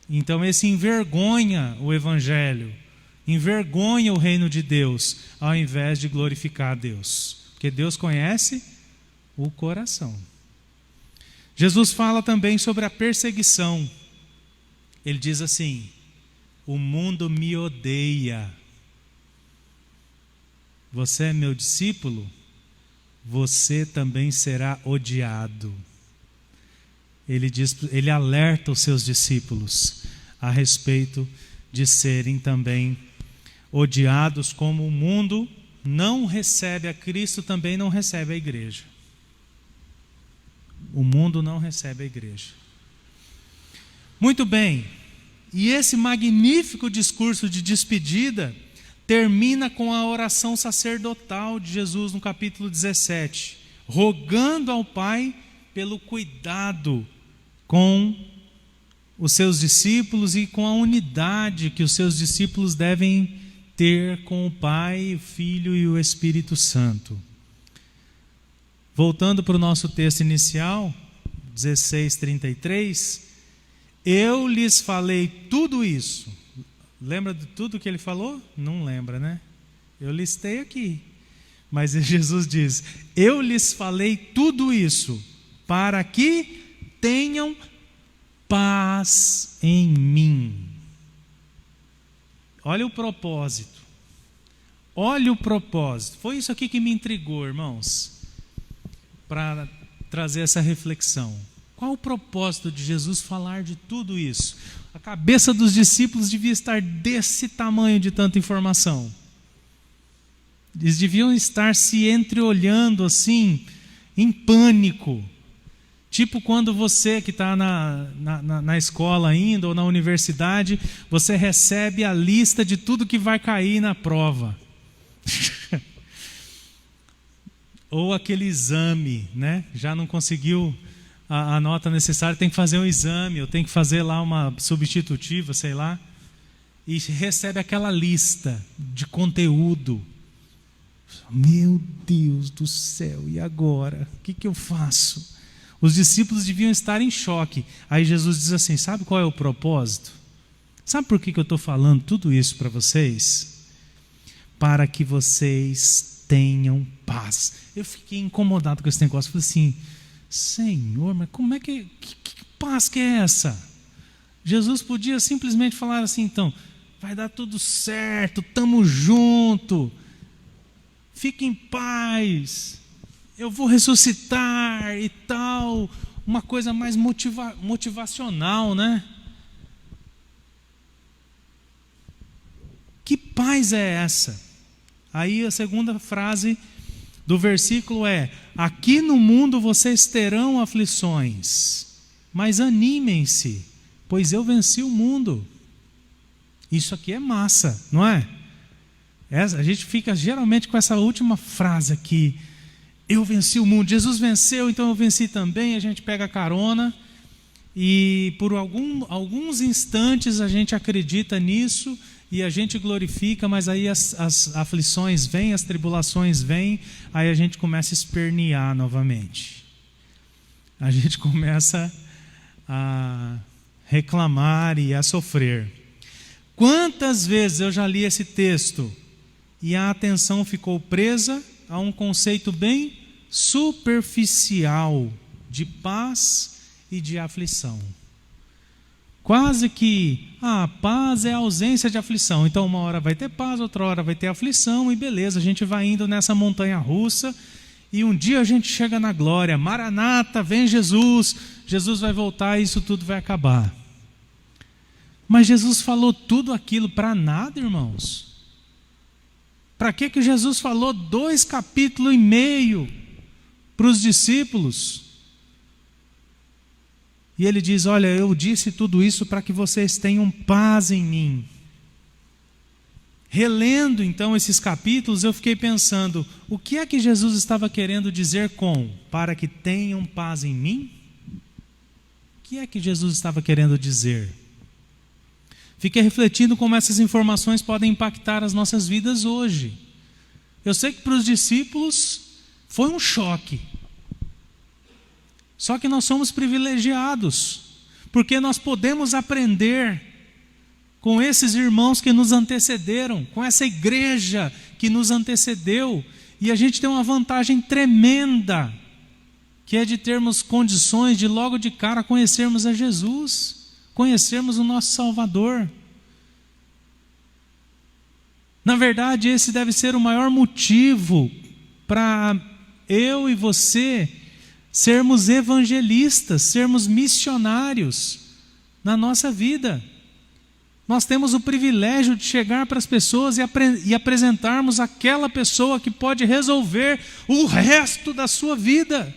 [SPEAKER 4] Então esse envergonha o Evangelho, envergonha o reino de Deus, ao invés de glorificar a Deus, porque Deus conhece o coração. Jesus fala também sobre a perseguição. Ele diz assim: o mundo me odeia. Você é meu discípulo? Você também será odiado. Ele alerta os seus discípulos a respeito de serem também odiados, como o mundo não recebe a Cristo, também não recebe a igreja. O mundo não recebe a igreja. Muito bem, e esse magnífico discurso de despedida termina com a oração sacerdotal de Jesus no capítulo 17, rogando ao Pai pelo cuidado com os seus discípulos e com a unidade que os seus discípulos devem ter com o Pai, o Filho e o Espírito Santo. Voltando para o nosso texto inicial, 16:33, eu lhes falei tudo isso. Lembra de tudo que ele falou? Não lembra, né? Eu listei aqui. Mas Jesus diz: eu lhes falei tudo isso para que tenham paz em mim. Olha o propósito. Olha o propósito. Foi isso aqui que me intrigou, irmãos, para trazer essa reflexão. Qual o propósito de Jesus falar de tudo isso? A cabeça dos discípulos devia estar desse tamanho de tanta informação. Eles deviam estar se entreolhando assim, em pânico. Tipo quando você que está na escola ainda, ou na universidade, você recebe a lista de tudo que vai cair na prova. Ou aquele exame, né? Já não conseguiu a nota necessária, tem que fazer um exame, ou tem que fazer lá uma substitutiva, sei lá. e recebe aquela lista de conteúdo. Meu Deus do céu, e agora? O que eu faço? Os discípulos deviam estar em choque. Aí Jesus diz assim: sabe qual é o propósito? Sabe por que eu estou falando tudo isso para vocês? Para que vocês tenham paz. Eu fiquei incomodado com esse negócio. Falei assim: Senhor, mas como é que paz que é essa? Jesus podia simplesmente falar assim: então, vai dar tudo certo, estamos juntos, fique em paz, eu vou ressuscitar e tal, uma coisa mais motivacional, né? Que paz é essa? Aí a segunda frase do versículo é: aqui no mundo vocês terão aflições, mas animem-se, pois eu venci o mundo. Isso aqui é massa, não é? A gente fica geralmente com essa última frase aqui: eu venci o mundo, Jesus venceu, então eu venci também. A gente pega carona e por alguns instantes a gente acredita nisso e a gente glorifica, mas aí as aflições vêm, as tribulações vêm, aí a gente começa a espernear novamente. A gente começa a reclamar e a sofrer. Quantas vezes eu já li esse texto e a atenção ficou presa a um conceito bem superficial de paz e de aflição. Quase que paz é a ausência de aflição. Então uma hora vai ter paz, outra hora vai ter aflição, e beleza, a gente vai indo nessa montanha russa e um dia a gente chega na glória. Maranata, vem Jesus, Jesus vai voltar e isso tudo vai acabar. Mas Jesus falou tudo aquilo para nada, irmãos. Para que Jesus falou 2,5 capítulos para os discípulos? E ele diz: olha, eu disse tudo isso para que vocês tenham paz em mim. Relendo então esses capítulos, eu fiquei pensando: o que é que Jesus estava querendo dizer com para que tenham paz em mim? O que é que Jesus estava querendo dizer? Fiquei refletindo como essas informações podem impactar as nossas vidas hoje. Eu sei que para os discípulos foi um choque. Só que nós somos privilegiados, porque nós podemos aprender com esses irmãos que nos antecederam, com essa igreja que nos antecedeu, e a gente tem uma vantagem tremenda, que é de termos condições de logo de cara conhecermos a Jesus, conhecermos o nosso Salvador. Na verdade, esse deve ser o maior motivo para eu e você sermos evangelistas, sermos missionários na nossa vida. Nós temos o privilégio de chegar para as pessoas e apresentarmos aquela pessoa que pode resolver o resto da sua vida.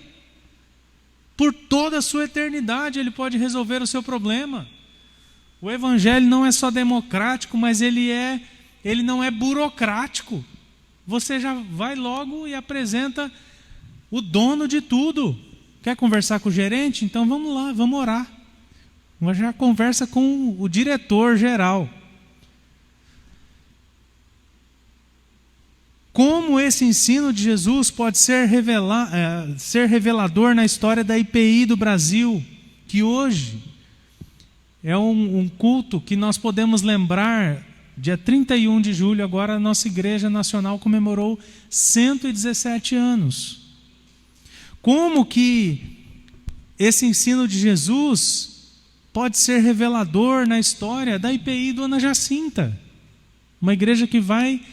[SPEAKER 4] Por toda a sua eternidade ele pode resolver o seu problema. O evangelho não é só democrático, mas ele não é burocrático. Você já vai logo e apresenta o dono de tudo. Quer conversar com o gerente? Então vamos lá, vamos orar. Já conversa com o diretor geral. Como esse ensino de Jesus pode ser revelador na história da IPI do Brasil, que hoje é um culto que nós podemos lembrar. Dia 31 de julho, agora a nossa Igreja Nacional comemorou 117 anos. Como que esse ensino de Jesus pode ser revelador na história da IPI Dona Jacinta? Uma igreja que vai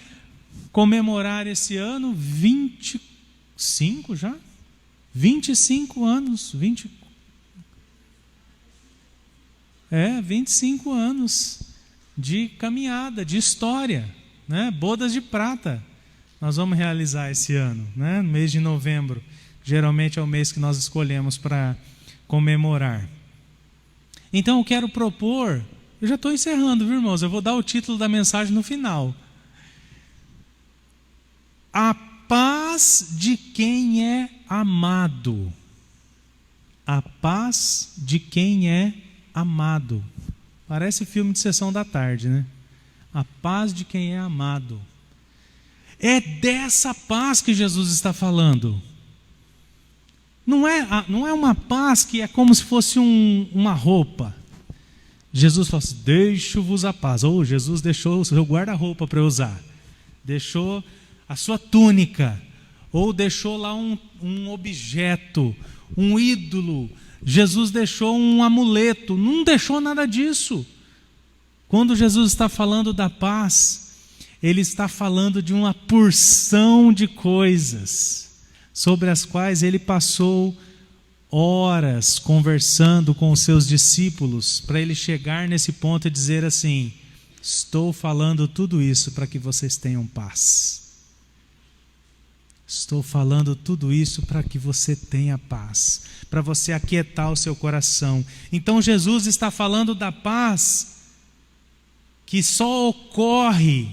[SPEAKER 4] comemorar esse ano 25 já? 25 anos. 25 anos de caminhada, de história, né? Bodas de prata nós vamos realizar esse ano, né? No mês de novembro. Geralmente é o mês que nós escolhemos para comemorar. Então eu quero propor, eu já estou encerrando, viu, irmãos? Eu vou dar o título da mensagem no final. A paz de quem é amado. A paz de quem é amado. Parece filme de sessão da tarde, né? a paz de quem é amado. É dessa paz que Jesus está falando. Não é uma paz que é como se fosse uma roupa. Jesus falou assim: deixo-vos a paz. Ou Jesus deixou o seu guarda-roupa para eu usar. Deixou a sua túnica. Ou deixou lá um objeto, um ídolo. Jesus deixou um amuleto. Não deixou nada disso. Quando Jesus está falando da paz, Ele está falando de uma porção de coisas sobre as quais Ele passou horas conversando com os seus discípulos, para Ele chegar nesse ponto e dizer assim: estou falando tudo isso para que vocês tenham paz. Estou falando tudo isso para que você tenha paz, para você aquietar o seu coração. Então Jesus está falando da paz que só ocorre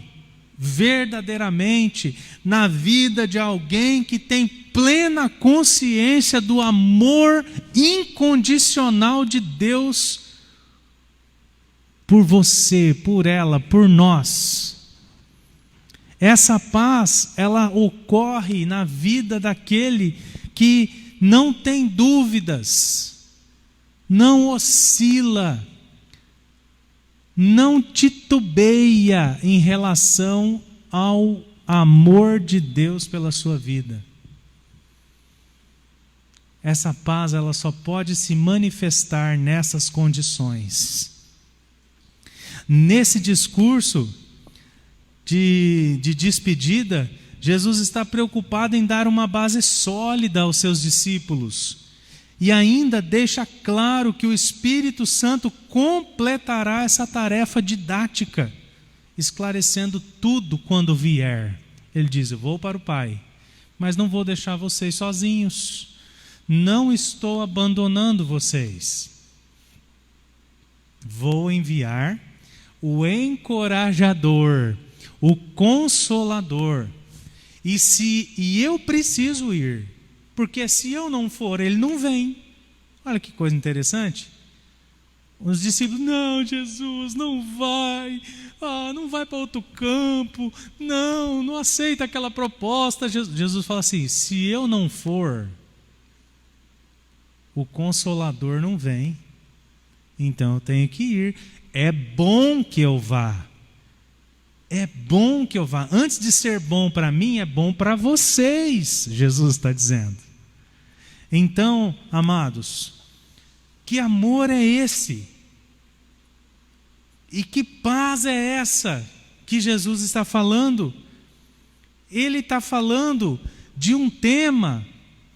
[SPEAKER 4] verdadeiramente na vida de alguém que tem plena consciência do amor incondicional de Deus por você, por ela, por nós. Essa paz, ela ocorre na vida daquele que não tem dúvidas, não oscila, não titubeia em relação ao amor de Deus pela sua vida. Essa paz, ela só pode se manifestar nessas condições. Nesse discurso de despedida, Jesus está preocupado em dar uma base sólida aos seus discípulos. E ainda deixa claro que o Espírito Santo completará essa tarefa didática, esclarecendo tudo quando vier. Ele diz: eu vou para o Pai, mas não vou deixar vocês sozinhos. Não estou abandonando vocês. Vou enviar o encorajador, o consolador. E eu preciso ir, porque se eu não for, ele não vem. Olha que coisa interessante. Os discípulos: não, Jesus, não vai. Não vai para outro campo. Não aceita aquela proposta. Jesus fala assim: se eu não for, o Consolador não vem. Então eu tenho que ir. É bom que eu vá. É bom que eu vá. Antes de ser bom para mim, é bom para vocês, Jesus está dizendo. Então, amados, que amor é esse? E que paz é essa que Jesus está falando? Ele está falando de um tema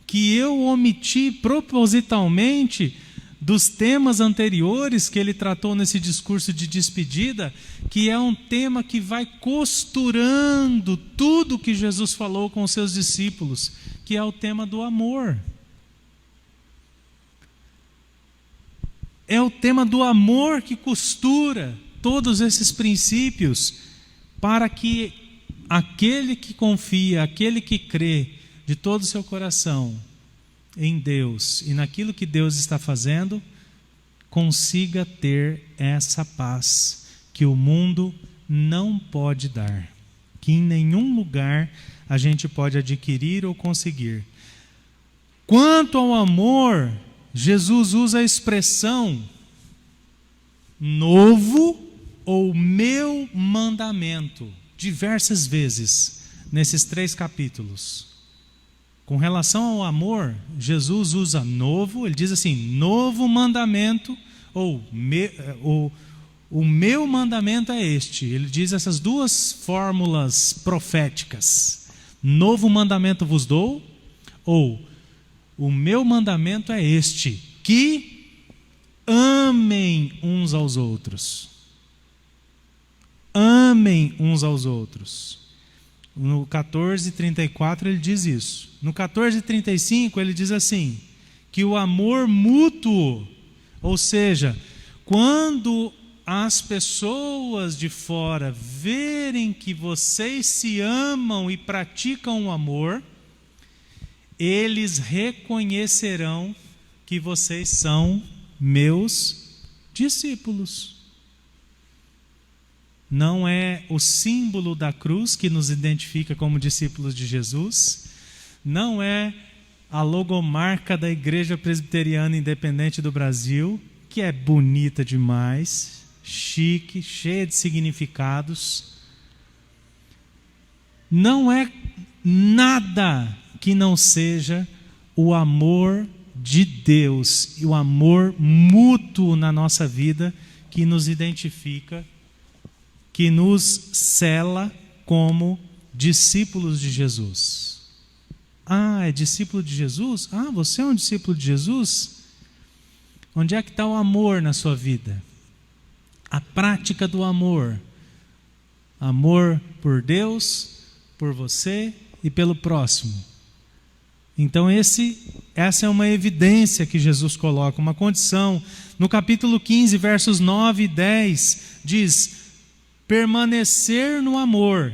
[SPEAKER 4] que eu omiti propositalmente dos temas anteriores que ele tratou nesse discurso de despedida, que é um tema que vai costurando tudo que Jesus falou com os seus discípulos, que é o tema do amor. É o tema do amor que costura todos esses princípios, para que aquele que confia, aquele que crê de todo o seu coração em Deus e naquilo que Deus está fazendo, consiga ter essa paz que o mundo não pode dar, que em nenhum lugar a gente pode adquirir ou conseguir. Quanto ao amor, Jesus usa a expressão novo ou meu mandamento diversas vezes nesses 3 capítulos. Com relação ao amor, Jesus usa novo, ele diz assim: novo mandamento, ou o meu mandamento é este. Ele diz essas 2 fórmulas proféticas: novo mandamento vos dou, ou o meu mandamento é este, que amem uns aos outros. Amem uns aos outros. No 14:34 ele diz isso. No 14:35 ele diz assim, que o amor mútuo, ou seja, quando as pessoas de fora verem que vocês se amam e praticam o amor, eles reconhecerão que vocês são meus discípulos. não é o símbolo da cruz que nos identifica como discípulos de Jesus, não é a logomarca da Igreja Presbiteriana Independente do Brasil, que é bonita demais, chique, cheia de significados. Não é nada que não seja o amor de Deus e o amor mútuo na nossa vida que nos identifica, que nos sela como discípulos de Jesus. Ah, é discípulo de Jesus? Ah, você é um discípulo de Jesus? Onde é que está o amor na sua vida? A prática do amor. Amor por Deus, por você e pelo próximo. Então essa é uma evidência que Jesus coloca, uma condição. No capítulo 15, versos 9 e 10, diz: permanecer no amor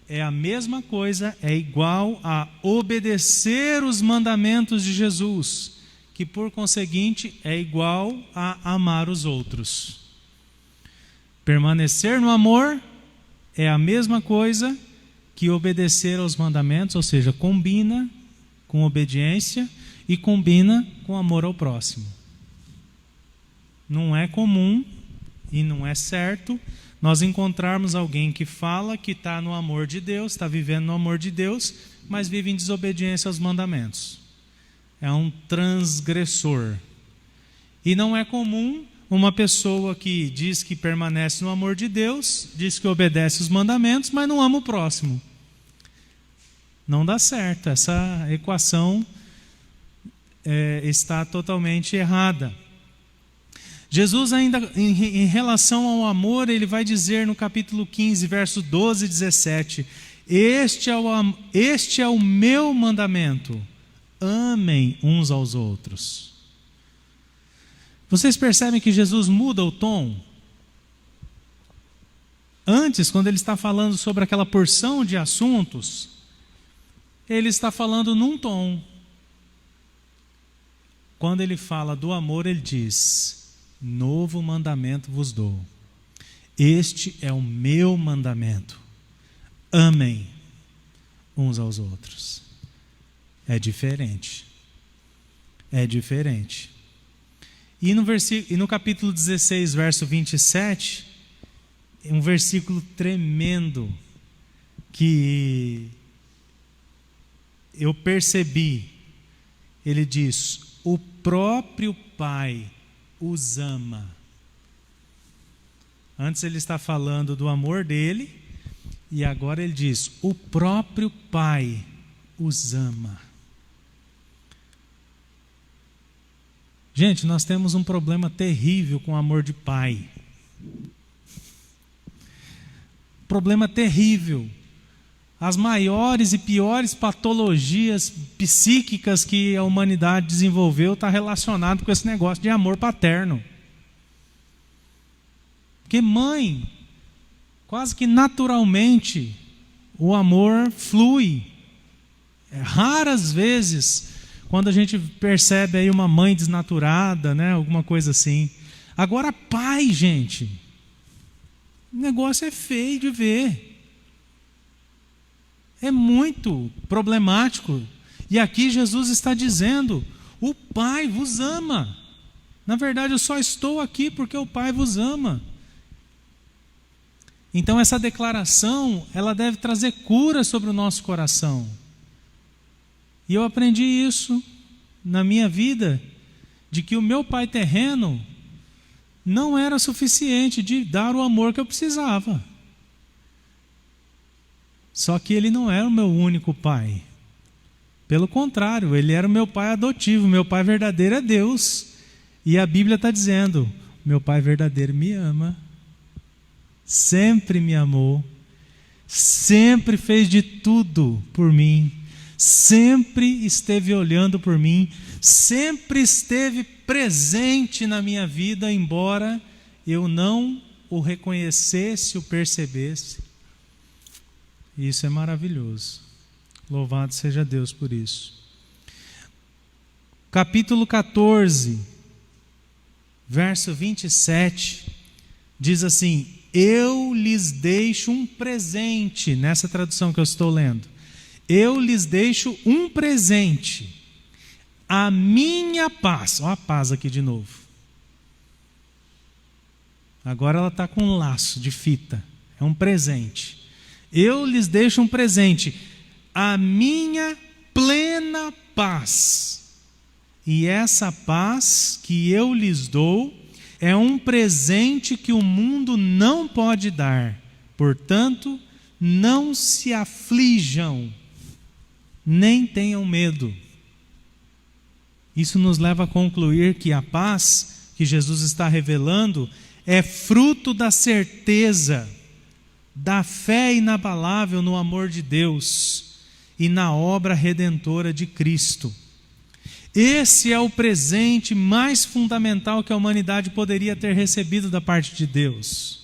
[SPEAKER 4] é a mesma coisa, é igual a obedecer os mandamentos de Jesus, que por conseguinte é igual a amar os outros. Permanecer no amor é a mesma coisa que obedecer aos mandamentos, ou seja, combina com obediência e combina com amor ao próximo. Não é comum e não é certo nós encontrarmos alguém que fala que está no amor de Deus, está vivendo no amor de Deus, mas vive em desobediência aos mandamentos. É um transgressor. E não é comum uma pessoa que diz que permanece no amor de Deus, diz que obedece os mandamentos, mas não ama o próximo. Não dá certo, essa equação está totalmente errada. Jesus ainda, em relação ao amor, ele vai dizer no capítulo 15, verso 12 e 17, este é o meu mandamento, amem uns aos outros. Vocês percebem que Jesus muda o tom? Antes, quando ele está falando sobre aquela porção de assuntos, ele está falando num tom. Quando ele fala do amor, ele diz: novo mandamento vos dou. Este é o meu mandamento. Amem uns aos outros. É diferente. É diferente. E no capítulo 16, verso 27, um versículo tremendo que eu percebi. Ele diz: o próprio Pai os ama. Antes ele está falando do amor dele, e agora ele diz: o próprio Pai os ama. Gente, nós temos um problema terrível com o amor de pai. Problema terrível. As maiores e piores patologias psíquicas que a humanidade desenvolveu está relacionado com esse negócio de amor paterno. Porque mãe, quase que naturalmente, o amor flui. Raras vezes, quando a gente percebe aí uma mãe desnaturada, né, alguma coisa assim. Agora pai, gente, o negócio é feio de ver. É muito problemático. E aqui Jesus está dizendo: o Pai vos ama. Na verdade, eu só estou aqui porque o Pai vos ama. Então essa declaração, ela deve trazer cura sobre o nosso coração. E eu aprendi isso na minha vida, de que o meu pai terreno não era suficiente de dar o amor que eu precisava. Só que ele não era o meu único pai. Pelo contrário, ele era o meu pai adotivo. Meu pai verdadeiro é Deus. E a Bíblia está dizendo: meu pai verdadeiro me ama, sempre me amou, sempre fez de tudo por mim, sempre esteve olhando por mim, sempre esteve presente na minha vida, embora eu não o reconhecesse, o percebesse. Isso é maravilhoso. Louvado seja Deus por isso. Capítulo 14, verso 27, diz assim: eu lhes deixo um presente, nessa tradução que eu estou lendo. Eu lhes deixo um presente, a minha paz. Olha a paz aqui de novo. Agora ela está com um laço de fita, é um presente. Eu lhes deixo um presente, a minha plena paz. E essa paz que eu lhes dou é um presente que o mundo não pode dar. Portanto, não se aflijam, nem tenham medo. Isso nos leva a concluir que a paz que Jesus está revelando é fruto da certeza, da fé inabalável no amor de Deus e na obra redentora de Cristo. Esse é o presente mais fundamental que a humanidade poderia ter recebido da parte de Deus.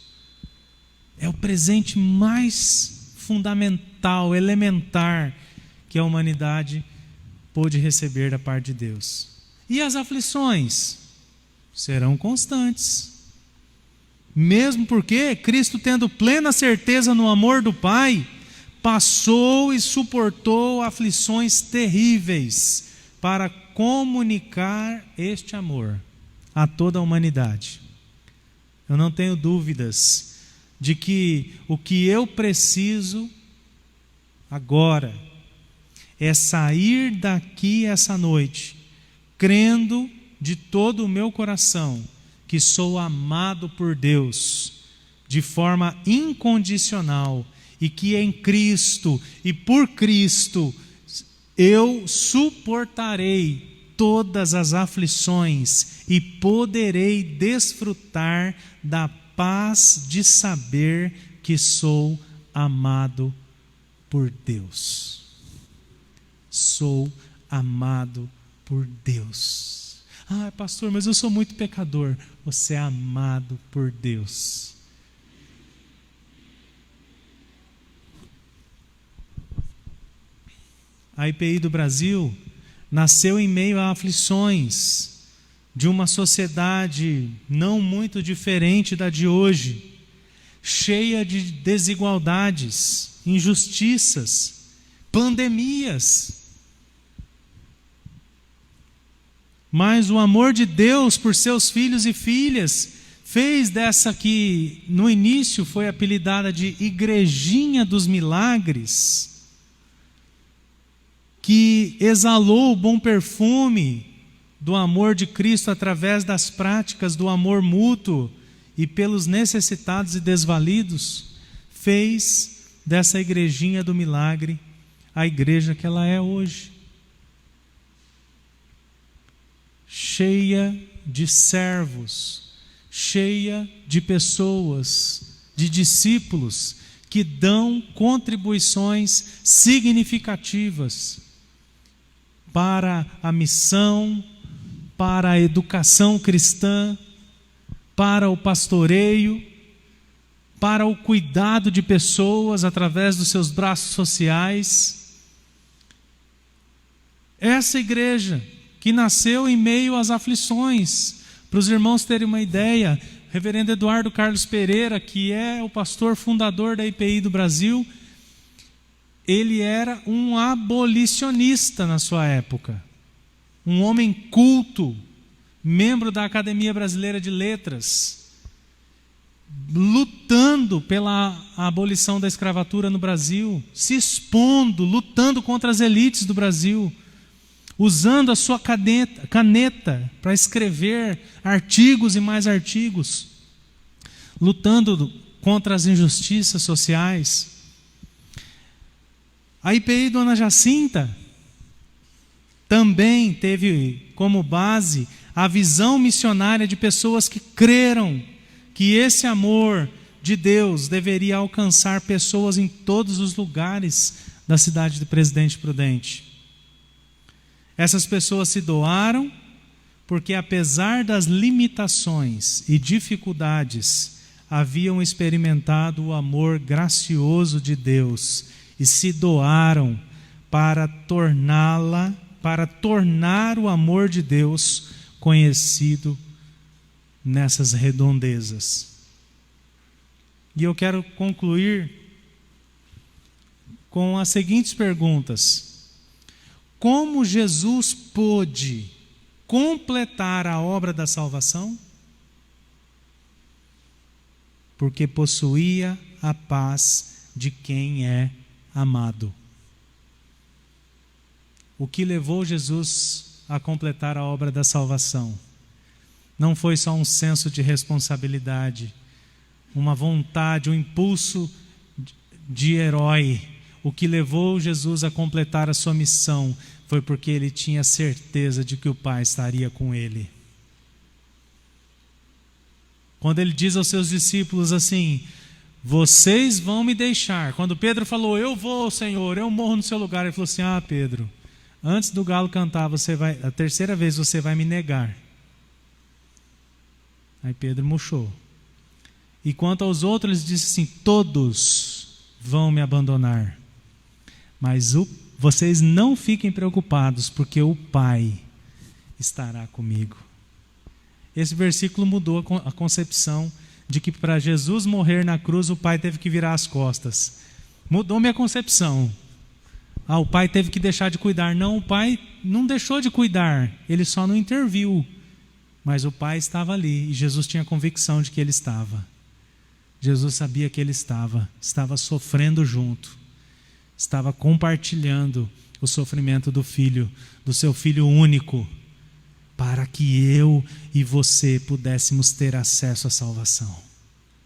[SPEAKER 4] É o presente mais fundamental, elementar, que a humanidade pôde receber da parte de Deus. E as aflições serão constantes. Mesmo porque Cristo, tendo plena certeza no amor do Pai, passou e suportou aflições terríveis para comunicar este amor a toda a humanidade. Eu não tenho dúvidas de que o que eu preciso agora é sair daqui essa noite, crendo de todo o meu coração que sou amado por Deus de forma incondicional e que em Cristo e por Cristo eu suportarei todas as aflições e poderei desfrutar da paz de saber que sou amado por Deus. Sou amado por Deus. Ah, pastor, mas eu sou muito pecador. Você é amado por Deus. A IPI do Brasil nasceu em meio a aflições de uma sociedade não muito diferente da de hoje, cheia de desigualdades, injustiças, pandemias. Mas o amor de Deus por seus filhos e filhas fez dessa que no início foi apelidada de Igrejinha dos Milagres, que exalou o bom perfume do amor de Cristo através das práticas do amor mútuo e pelos necessitados e desvalidos, fez dessa Igrejinha do Milagre a igreja que ela é hoje. Cheia de servos, cheia de pessoas, de discípulos que dão contribuições significativas para a missão, para a educação cristã, para o pastoreio, para o cuidado de pessoas através dos seus braços sociais. Essa igreja que nasceu em meio às aflições, para os irmãos terem uma ideia, reverendo Eduardo Carlos Pereira, que é o pastor fundador da IPI do Brasil, ele era um abolicionista na sua época, um homem culto, membro da Academia Brasileira de Letras, lutando pela abolição da escravatura no Brasil, se expondo, lutando contra as elites do Brasil, usando a sua caneta para escrever artigos e mais artigos, lutando contra as injustiças sociais. A IPI Dona Jacinta também teve como base a visão missionária de pessoas que creram que esse amor de Deus deveria alcançar pessoas em todos os lugares da cidade de Presidente Prudente. Essas pessoas se doaram porque, apesar das limitações e dificuldades, haviam experimentado o amor gracioso de Deus e se doaram para tornar o amor de Deus conhecido nessas redondezas. E eu quero concluir com as seguintes perguntas: como Jesus pôde completar a obra da salvação? Porque possuía a paz de quem é amado. O que levou Jesus a completar a obra da salvação não foi só um senso de responsabilidade, uma vontade, um impulso de herói. O que levou Jesus a completar a sua missão foi porque ele tinha certeza de que o Pai estaria com ele. Quando ele diz aos seus discípulos assim: vocês vão me deixar. Quando Pedro falou: eu vou, Senhor, eu morro no seu lugar, ele falou assim: ah, Pedro, antes do galo cantar, a terceira vez você vai me negar. Aí Pedro murchou. E quanto aos outros, ele disse assim: todos vão me abandonar, mas vocês não fiquem preocupados, porque o Pai estará comigo. Esse versículo mudou a concepção de que para Jesus morrer na cruz o Pai teve que virar as costas. Mudou minha concepção. O Pai teve que deixar de cuidar. Não, o Pai não deixou de cuidar, ele só não interviu. Mas o Pai estava ali e Jesus tinha convicção de que ele estava. Jesus sabia que ele estava sofrendo junto, estava compartilhando o sofrimento do Filho, do seu Filho único, para que eu e você pudéssemos ter acesso à salvação,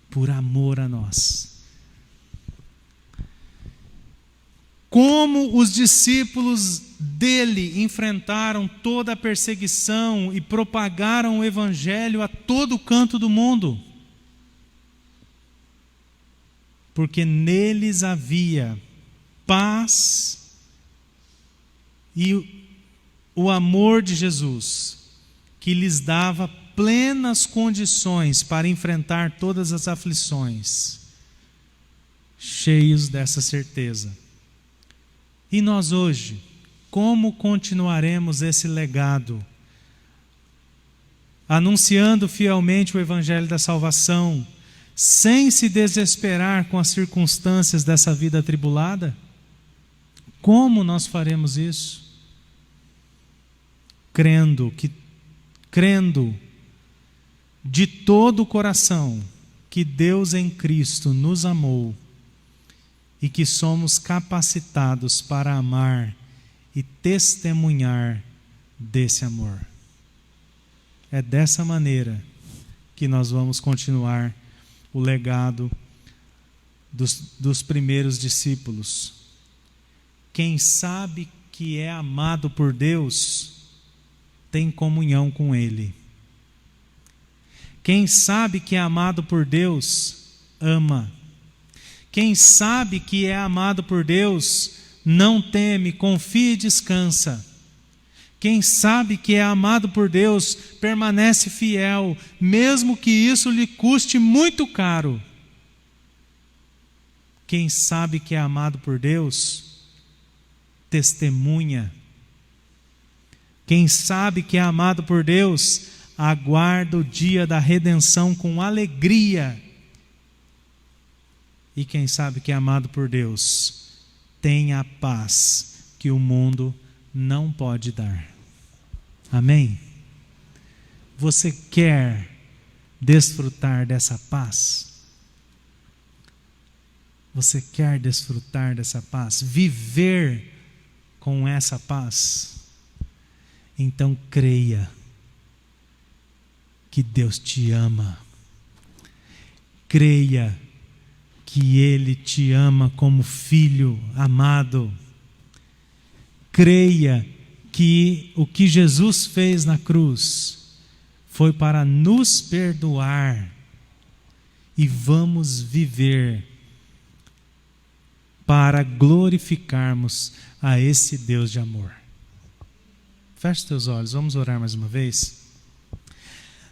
[SPEAKER 4] por amor a nós. Como os discípulos dele enfrentaram toda a perseguição e propagaram o evangelho a todo canto do mundo? Porque neles havia paz e o amor de Jesus, que lhes dava plenas condições para enfrentar todas as aflições, cheios dessa certeza. E nós hoje, como continuaremos esse legado? Anunciando fielmente o evangelho da salvação, sem se desesperar com as circunstâncias dessa vida atribulada? Como nós faremos isso? Crendo de todo o coração que Deus em Cristo nos amou e que somos capacitados para amar e testemunhar desse amor. É dessa maneira que nós vamos continuar o legado dos primeiros discípulos. Quem sabe que é amado por Deus tem comunhão com Ele. Quem sabe que é amado por Deus ama. Quem sabe que é amado por Deus não teme, confia e descansa. Quem sabe que é amado por Deus permanece fiel, mesmo que isso lhe custe muito caro. Quem sabe que é amado por Deus testemunha. Quem sabe que é amado por Deus aguarda o dia da redenção com alegria. E quem sabe que é amado por Deus tem a paz que o mundo não pode dar. Amém? Você quer desfrutar dessa paz? Você quer desfrutar dessa paz? Viver com essa paz? Então creia que Deus te ama. Creia que Ele te ama como filho amado. Creia que o que Jesus fez na cruz foi para nos perdoar, e vamos viver para glorificarmos a esse Deus de amor. Feche teus olhos, vamos orar mais uma vez.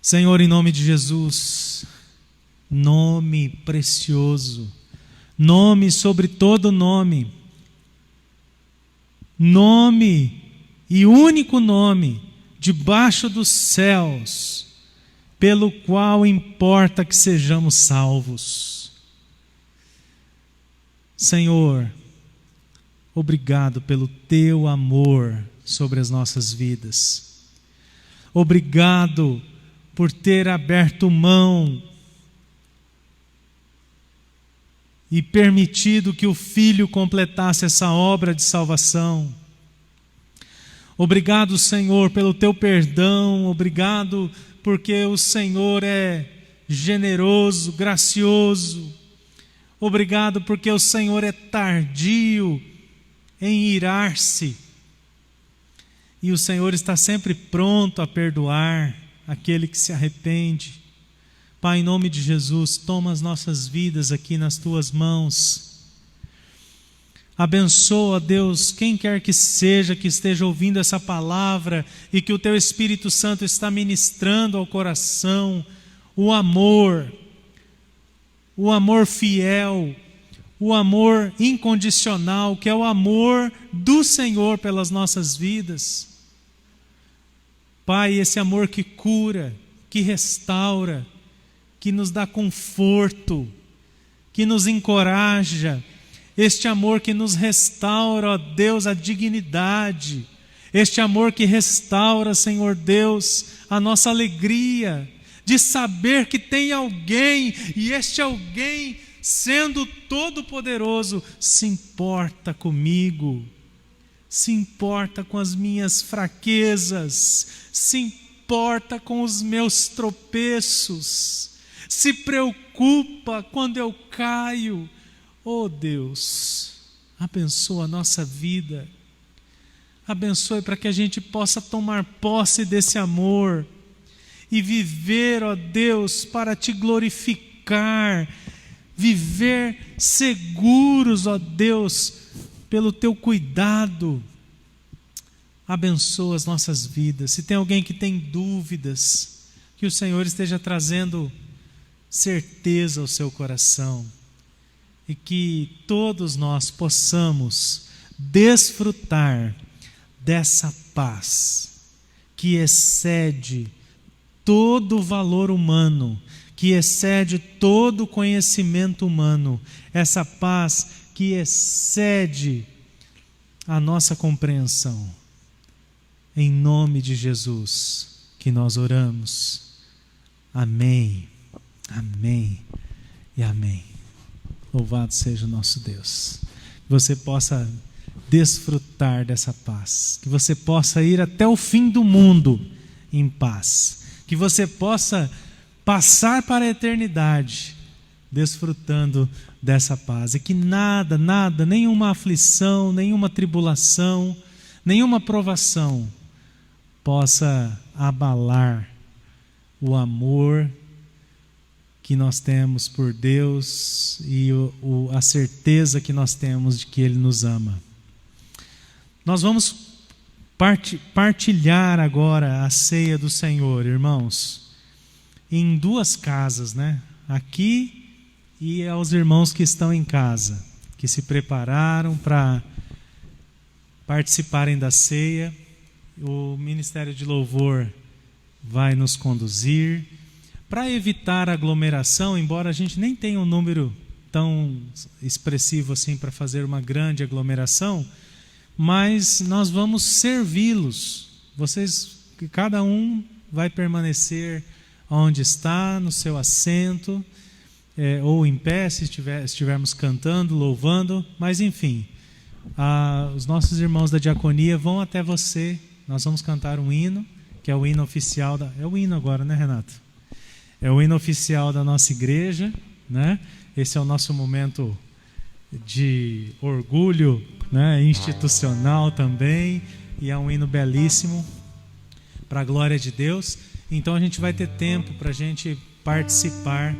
[SPEAKER 4] Senhor, em nome de Jesus, nome precioso, nome sobre todo nome, nome e único nome debaixo dos céus, pelo qual importa que sejamos salvos. Senhor, obrigado pelo teu amor sobre as nossas vidas. Obrigado por ter aberto mão e permitido que o Filho completasse essa obra de salvação. Obrigado, Senhor, pelo teu perdão. Obrigado porque o Senhor é generoso, gracioso. Obrigado porque o Senhor é tardio em irar-se. E o Senhor está sempre pronto a perdoar aquele que se arrepende. Pai, em nome de Jesus, toma as nossas vidas aqui nas tuas mãos. Abençoa, Deus, quem quer que seja que esteja ouvindo essa palavra e que o teu Espírito Santo está ministrando ao coração o amor fiel, o amor incondicional, que é o amor do Senhor pelas nossas vidas. Pai, esse amor que cura, que restaura, que nos dá conforto, que nos encoraja, este amor que nos restaura, ó Deus, a dignidade, este amor que restaura, Senhor Deus, a nossa alegria de saber que tem alguém, e este alguém, sendo todo-poderoso, se importa comigo, se importa com as minhas fraquezas, se importa com os meus tropeços, se preocupa quando eu caio. Oh Deus, abençoa a nossa vida, abençoe para que a gente possa tomar posse desse amor e viver, ó Deus, para te glorificar, viver seguros, ó Deus, pelo teu cuidado. Abençoa as nossas vidas. Se tem alguém que tem dúvidas, que o Senhor esteja trazendo certeza ao seu coração, e que todos nós possamos desfrutar dessa paz que excede todo o valor humano, que excede todo o conhecimento humano, essa paz que excede a nossa compreensão. Em nome de Jesus que nós oramos. Amém, amém e amém. Louvado seja o nosso Deus. Que você possa desfrutar dessa paz, que você possa ir até o fim do mundo em paz, que você possa passar para a eternidade desfrutando dessa paz, e que nada, nenhuma aflição, nenhuma tribulação, nenhuma provação possa abalar o amor que nós temos por Deus e a certeza que nós temos de que Ele nos ama. Nós vamos partilhar agora a ceia do Senhor, irmãos, em duas casas, né? Aqui e aos irmãos que estão em casa, que se prepararam para participarem da ceia. O Ministério de Louvor vai nos conduzir. Para evitar aglomeração, embora a gente nem tenha um número tão expressivo assim para fazer uma grande aglomeração, mas nós vamos servi-los. Cada um vai permanecer onde está, no seu assento, ou em pé, se estivermos cantando, louvando, mas enfim, os nossos irmãos da diaconia vão até você. Nós vamos cantar um hino, que é o hino oficial é o hino agora, né, Renato? É o hino oficial da nossa igreja, né? Esse é o nosso momento de orgulho, né, institucional também, e é um hino belíssimo para a glória de Deus. Então a gente vai ter tempo para a gente participar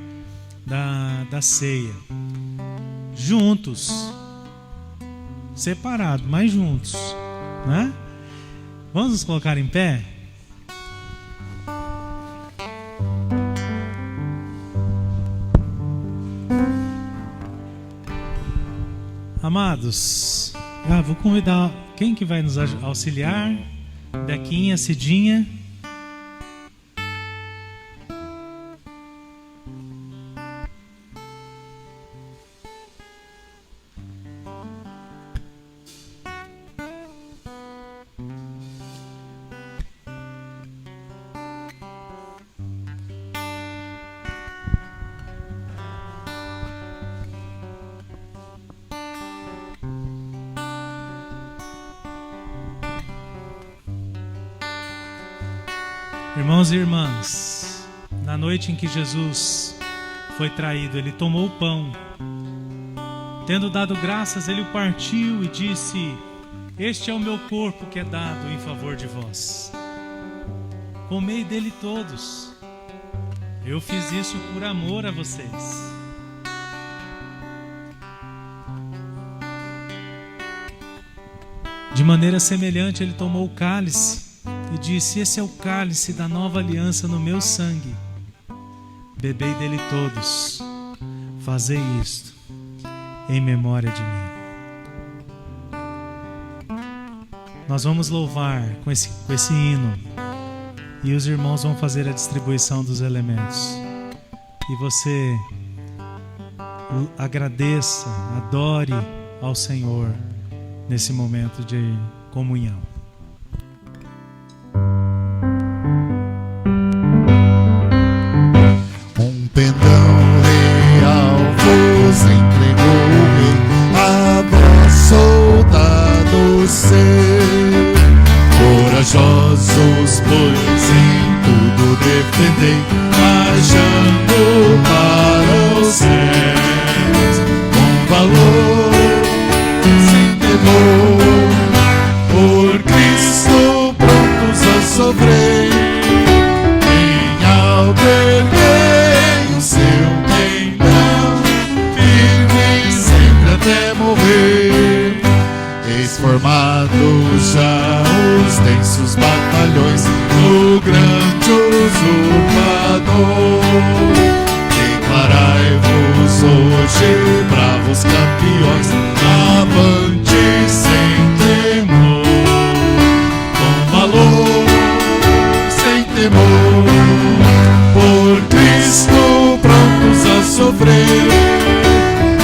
[SPEAKER 4] da ceia juntos, separado, mas juntos, né? Vamos nos colocar em pé? Amados, vou convidar quem que vai nos auxiliar? Bequinha, Cidinha. Irmãos e irmãs, na noite em que Jesus foi traído, ele tomou o pão. Tendo dado graças, ele o partiu e disse: este é o meu corpo que é dado em favor de vós. Comei dele todos. Eu fiz isso por amor a vocês. De maneira semelhante, ele tomou o cálice e disse: esse é o cálice da nova aliança no meu sangue. Bebei dele todos. Fazei isto em memória de mim. Nós vamos louvar com esse hino. E os irmãos vão fazer a distribuição dos elementos. E você agradeça, adore ao Senhor nesse momento de comunhão.
[SPEAKER 2] Um pendão real vos entregou, a vós soldados ser, corajosos, pois em tudo defendei, marchando para os céus, com valor, sem temor, por Cristo prontos a sofrer, em alberguei o seu pendão, firme sempre até morrer. Eis formados já os densos batalhões do grande usurpador. Declarai-vos hoje, bravos campeões, avante sem temor, com valor, sem temor, por Cristo prontos a sofrer,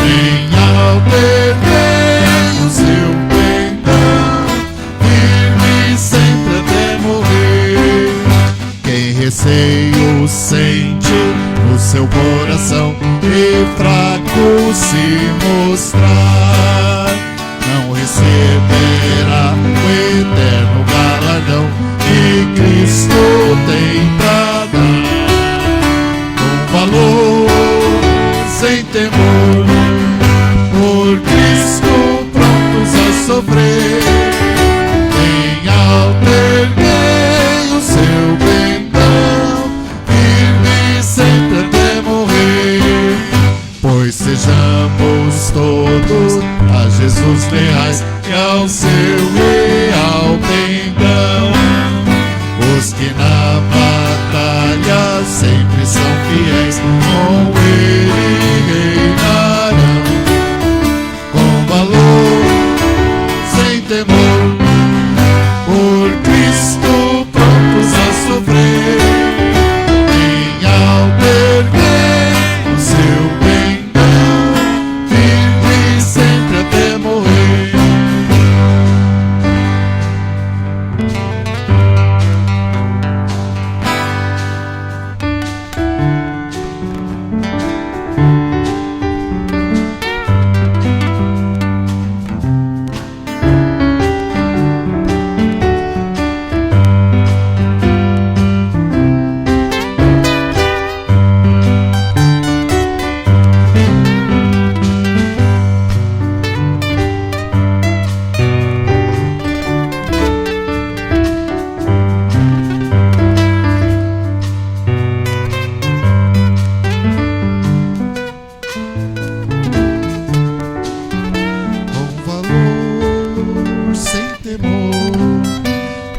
[SPEAKER 2] em alberguei o seu pendão, firme sempre até morrer. Quem receio sente no seu coração e fraco se mostrar, não receberá o eterno galardão que Cristo tem pra dar, com valor, sem temor, por Cristo prontos a sofrer, em alberguei o seu pendão, firme sempre até morrer. Pois sejamos todos a Jesus leais e ao seu real pendão, os que na batalha sempre são fiéis, com ele reinarão, com valor, sem temor, por Cristo prontos a sofrer, em alberguei o seu pendão, firme sempre até morrer.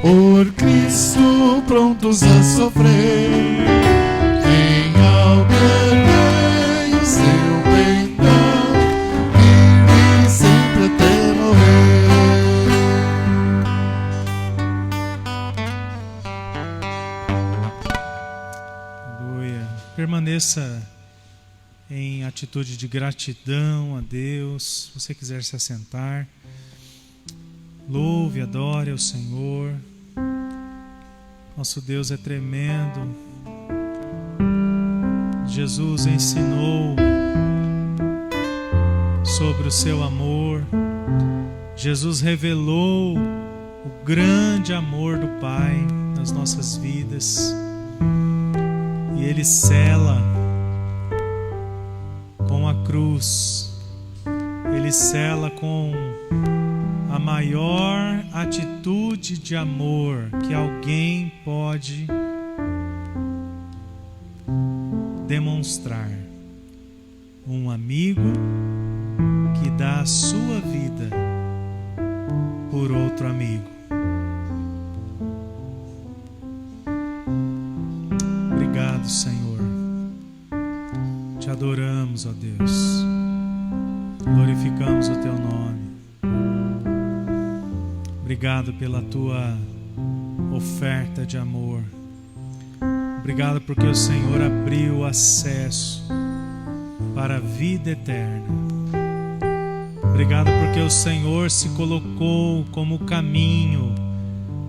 [SPEAKER 2] Por Cristo prontos a sofrer, em alberguei o seu pendão, firme sempre até morrer.
[SPEAKER 4] Aleluia. Permaneça em atitude de gratidão a Deus. Se você quiser se assentar, louve, adore ao Senhor. Nosso Deus é tremendo. Jesus ensinou sobre o seu amor. Jesus revelou o grande amor do Pai nas nossas vidas. e Ele sela com a cruz, Ele sela com a maior atitude de amor que alguém pode demonstrar. Um amigo que dá a sua vida por outro amigo. Obrigado, Senhor. Te adoramos, ó Deus. Glorificamos o Teu nome. Obrigado pela Tua oferta de amor. Obrigado porque o Senhor abriu acesso para a vida eterna. Obrigado porque o Senhor se colocou como caminho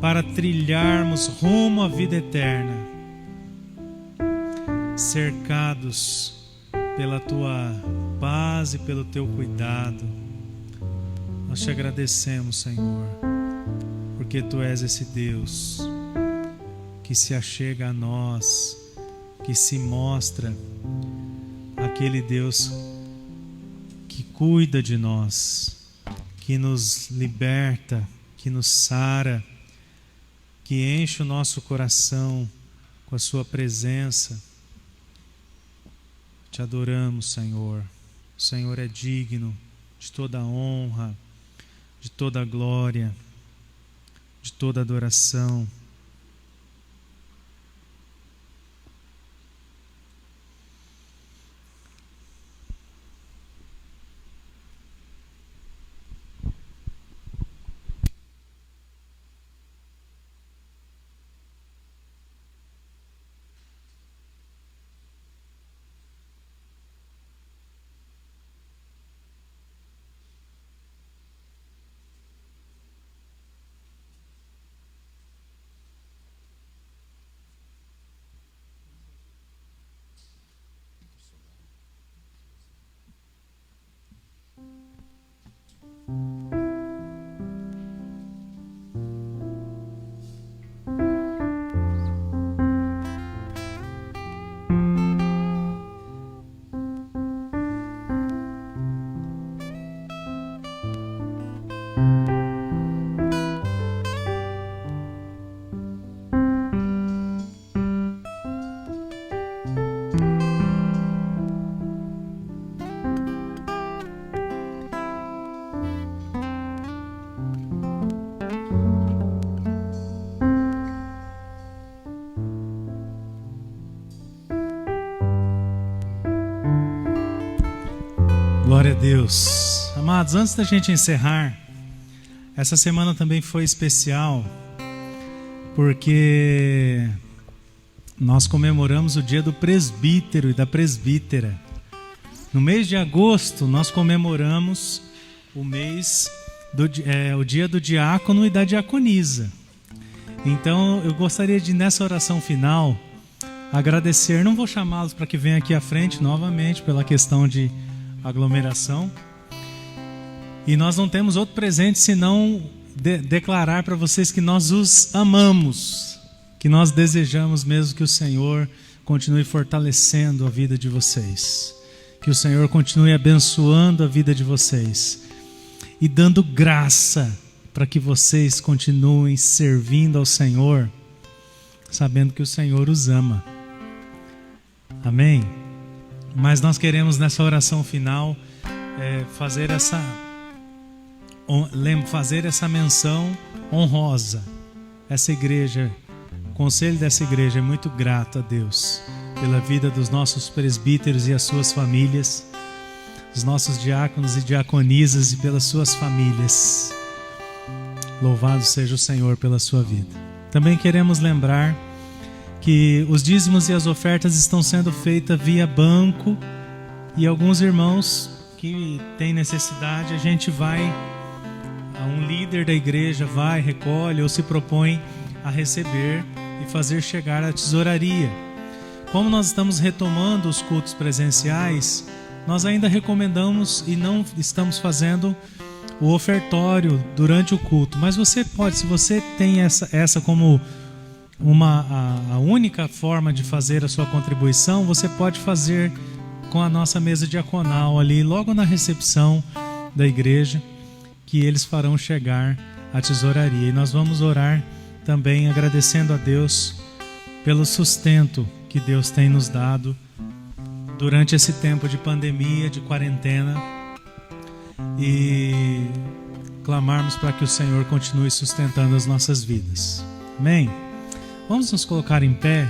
[SPEAKER 4] para trilharmos rumo à vida eterna, cercados pela Tua paz e pelo Teu cuidado. Nós te agradecemos, Senhor, porque Tu és esse Deus que se achega a nós, que se mostra aquele Deus que cuida de nós, que nos liberta, que nos sara, que enche o nosso coração com a Sua presença. Te adoramos, Senhor. O Senhor é digno de toda a honra, de toda a glória, de toda a adoração. Glória a Deus. Amados, antes da gente encerrar, essa semana também foi especial, porque nós comemoramos o dia do presbítero e da presbítera. No mês de agosto, nós comemoramos o dia do diácono e da diaconisa. Então, eu gostaria de, nessa oração final, agradecer. Não vou chamá-los para que venham aqui à frente novamente, pela questão de aglomeração. E nós não temos outro presente senão declarar para vocês que nós os amamos, que nós desejamos mesmo que o Senhor continue fortalecendo a vida de vocês, que o Senhor continue abençoando a vida de vocês e dando graça para que vocês continuem servindo ao Senhor, sabendo que o Senhor os ama. Amém? Mas nós queremos nessa oração final fazer essa menção honrosa. Essa igreja, o conselho dessa igreja é muito grato a Deus pela vida dos nossos presbíteros e as suas famílias, dos nossos diáconos e diaconisas e pelas suas famílias. Louvado seja o Senhor pela sua vida. Também queremos lembrar que os dízimos e as ofertas estão sendo feitas via banco, e alguns irmãos que têm necessidade, a gente vai, um líder da igreja vai, recolhe ou se propõe a receber e fazer chegar à tesouraria. Como nós estamos retomando os cultos presenciais, nós ainda recomendamos e não estamos fazendo o ofertório durante o culto, mas você pode, se você tem essa como a única forma de fazer a sua contribuição, você pode fazer com a nossa mesa diaconal ali, logo na recepção da igreja, que eles farão chegar a tesouraria. E nós vamos orar também agradecendo a Deus pelo sustento que Deus tem nos dado durante esse tempo de pandemia, de quarentena, e clamarmos para que o Senhor continue sustentando as nossas vidas. Amém? Vamos nos colocar em pé,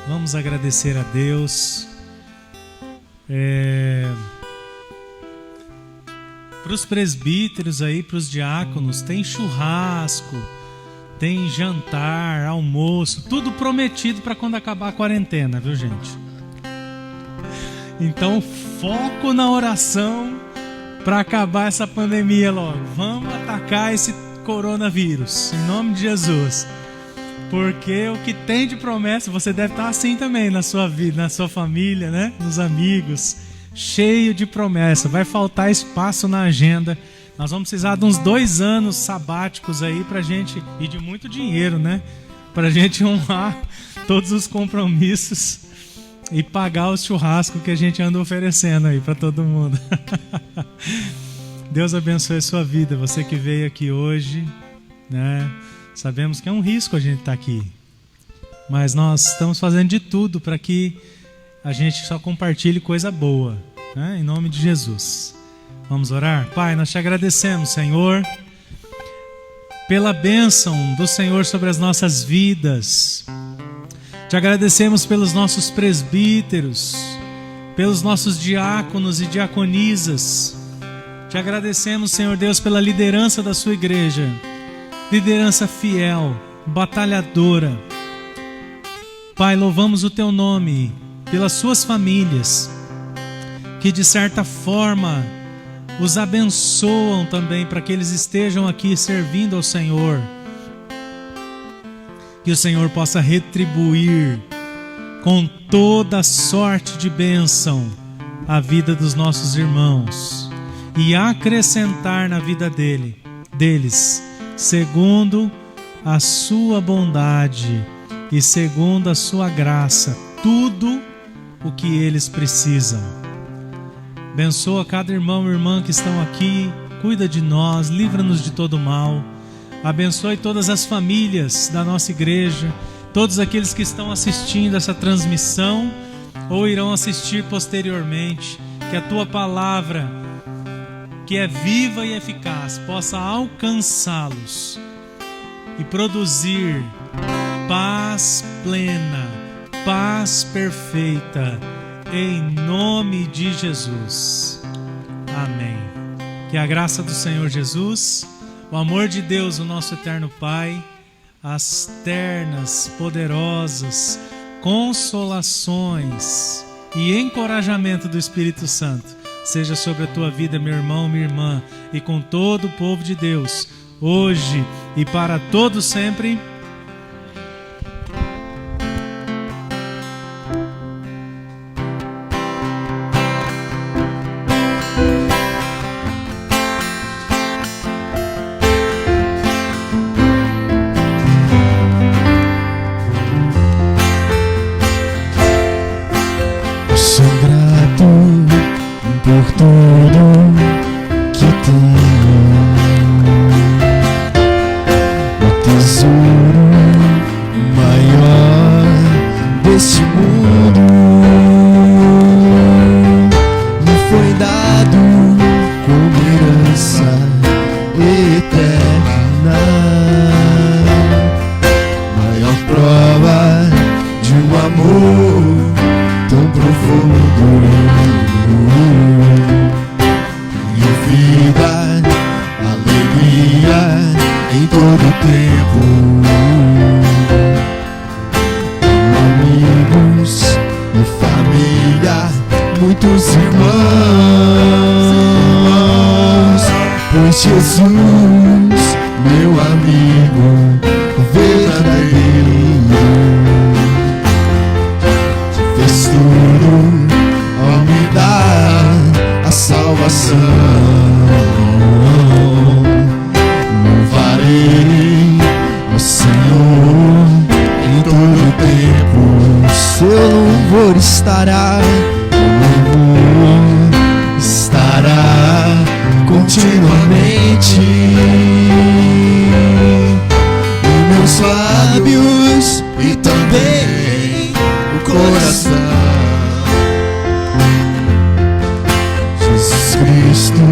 [SPEAKER 4] vamos agradecer a Deus. Para os presbíteros aí, para os diáconos, tem churrasco, tem jantar, almoço, tudo prometido para quando acabar a quarentena, viu, gente? Então, foco na oração para acabar essa pandemia logo. Vamos atacar esse coronavírus, em nome de Jesus. Porque o que tem de promessa, você deve estar assim também na sua vida, na sua família, né? Nos amigos, cheio de promessa. Vai faltar espaço na agenda. Nós vamos precisar de uns 2 anos sabáticos aí pra gente, e de muito dinheiro, né? Pra gente honrar todos os compromissos e pagar o churrasco que a gente anda oferecendo aí pra todo mundo. Deus abençoe a sua vida, você que veio aqui hoje, né? Sabemos que é um risco a gente estar aqui, mas nós estamos fazendo de tudo para que a gente só compartilhe coisa boa, né? Em nome de Jesus. Vamos orar? Pai, nós te agradecemos, Senhor, pela bênção do Senhor sobre as nossas vidas. Te agradecemos pelos nossos presbíteros, pelos nossos diáconos e diaconisas. Te agradecemos, Senhor Deus, pela liderança da sua igreja. Liderança fiel, batalhadora. Pai, louvamos o teu nome pelas suas famílias, que de certa forma os abençoam também para que eles estejam aqui servindo ao Senhor. Que o Senhor possa retribuir com toda sorte de bênção a vida dos nossos irmãos e acrescentar na vida deles, segundo a sua bondade e segundo a sua graça, tudo o que eles precisam. Abençoa cada irmão e irmã que estão aqui, cuida de nós, livra-nos de todo mal. Abençoe todas as famílias da nossa igreja, todos aqueles que estão assistindo essa transmissão ou irão assistir posteriormente. Que a tua palavra, que é viva e eficaz, possa alcançá-los e produzir paz plena, paz perfeita, em nome de Jesus. Amém. Que a graça do Senhor Jesus, o amor de Deus, o nosso eterno Pai, as ternas, poderosas consolações e encorajamento do Espírito Santo seja sobre a tua vida, meu irmão, minha irmã, e com todo o povo de Deus, hoje e para todo sempre.
[SPEAKER 2] Por tudo que tenho, o tesouro maior deste mundo me foi dado como herança eterna, maior prova de um amor tão profundo. E vida, alegria em todo tempo. Amigos e família, muitos irmãos, pois Jesus, meu amigo verdadeiro, fez tudo ao me dar a salvação. Louvarei o Senhor
[SPEAKER 1] amor estará continuamente em meus lábios e também no coração. Jesus Cristo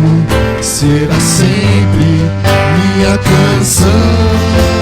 [SPEAKER 1] será sempre minha canção.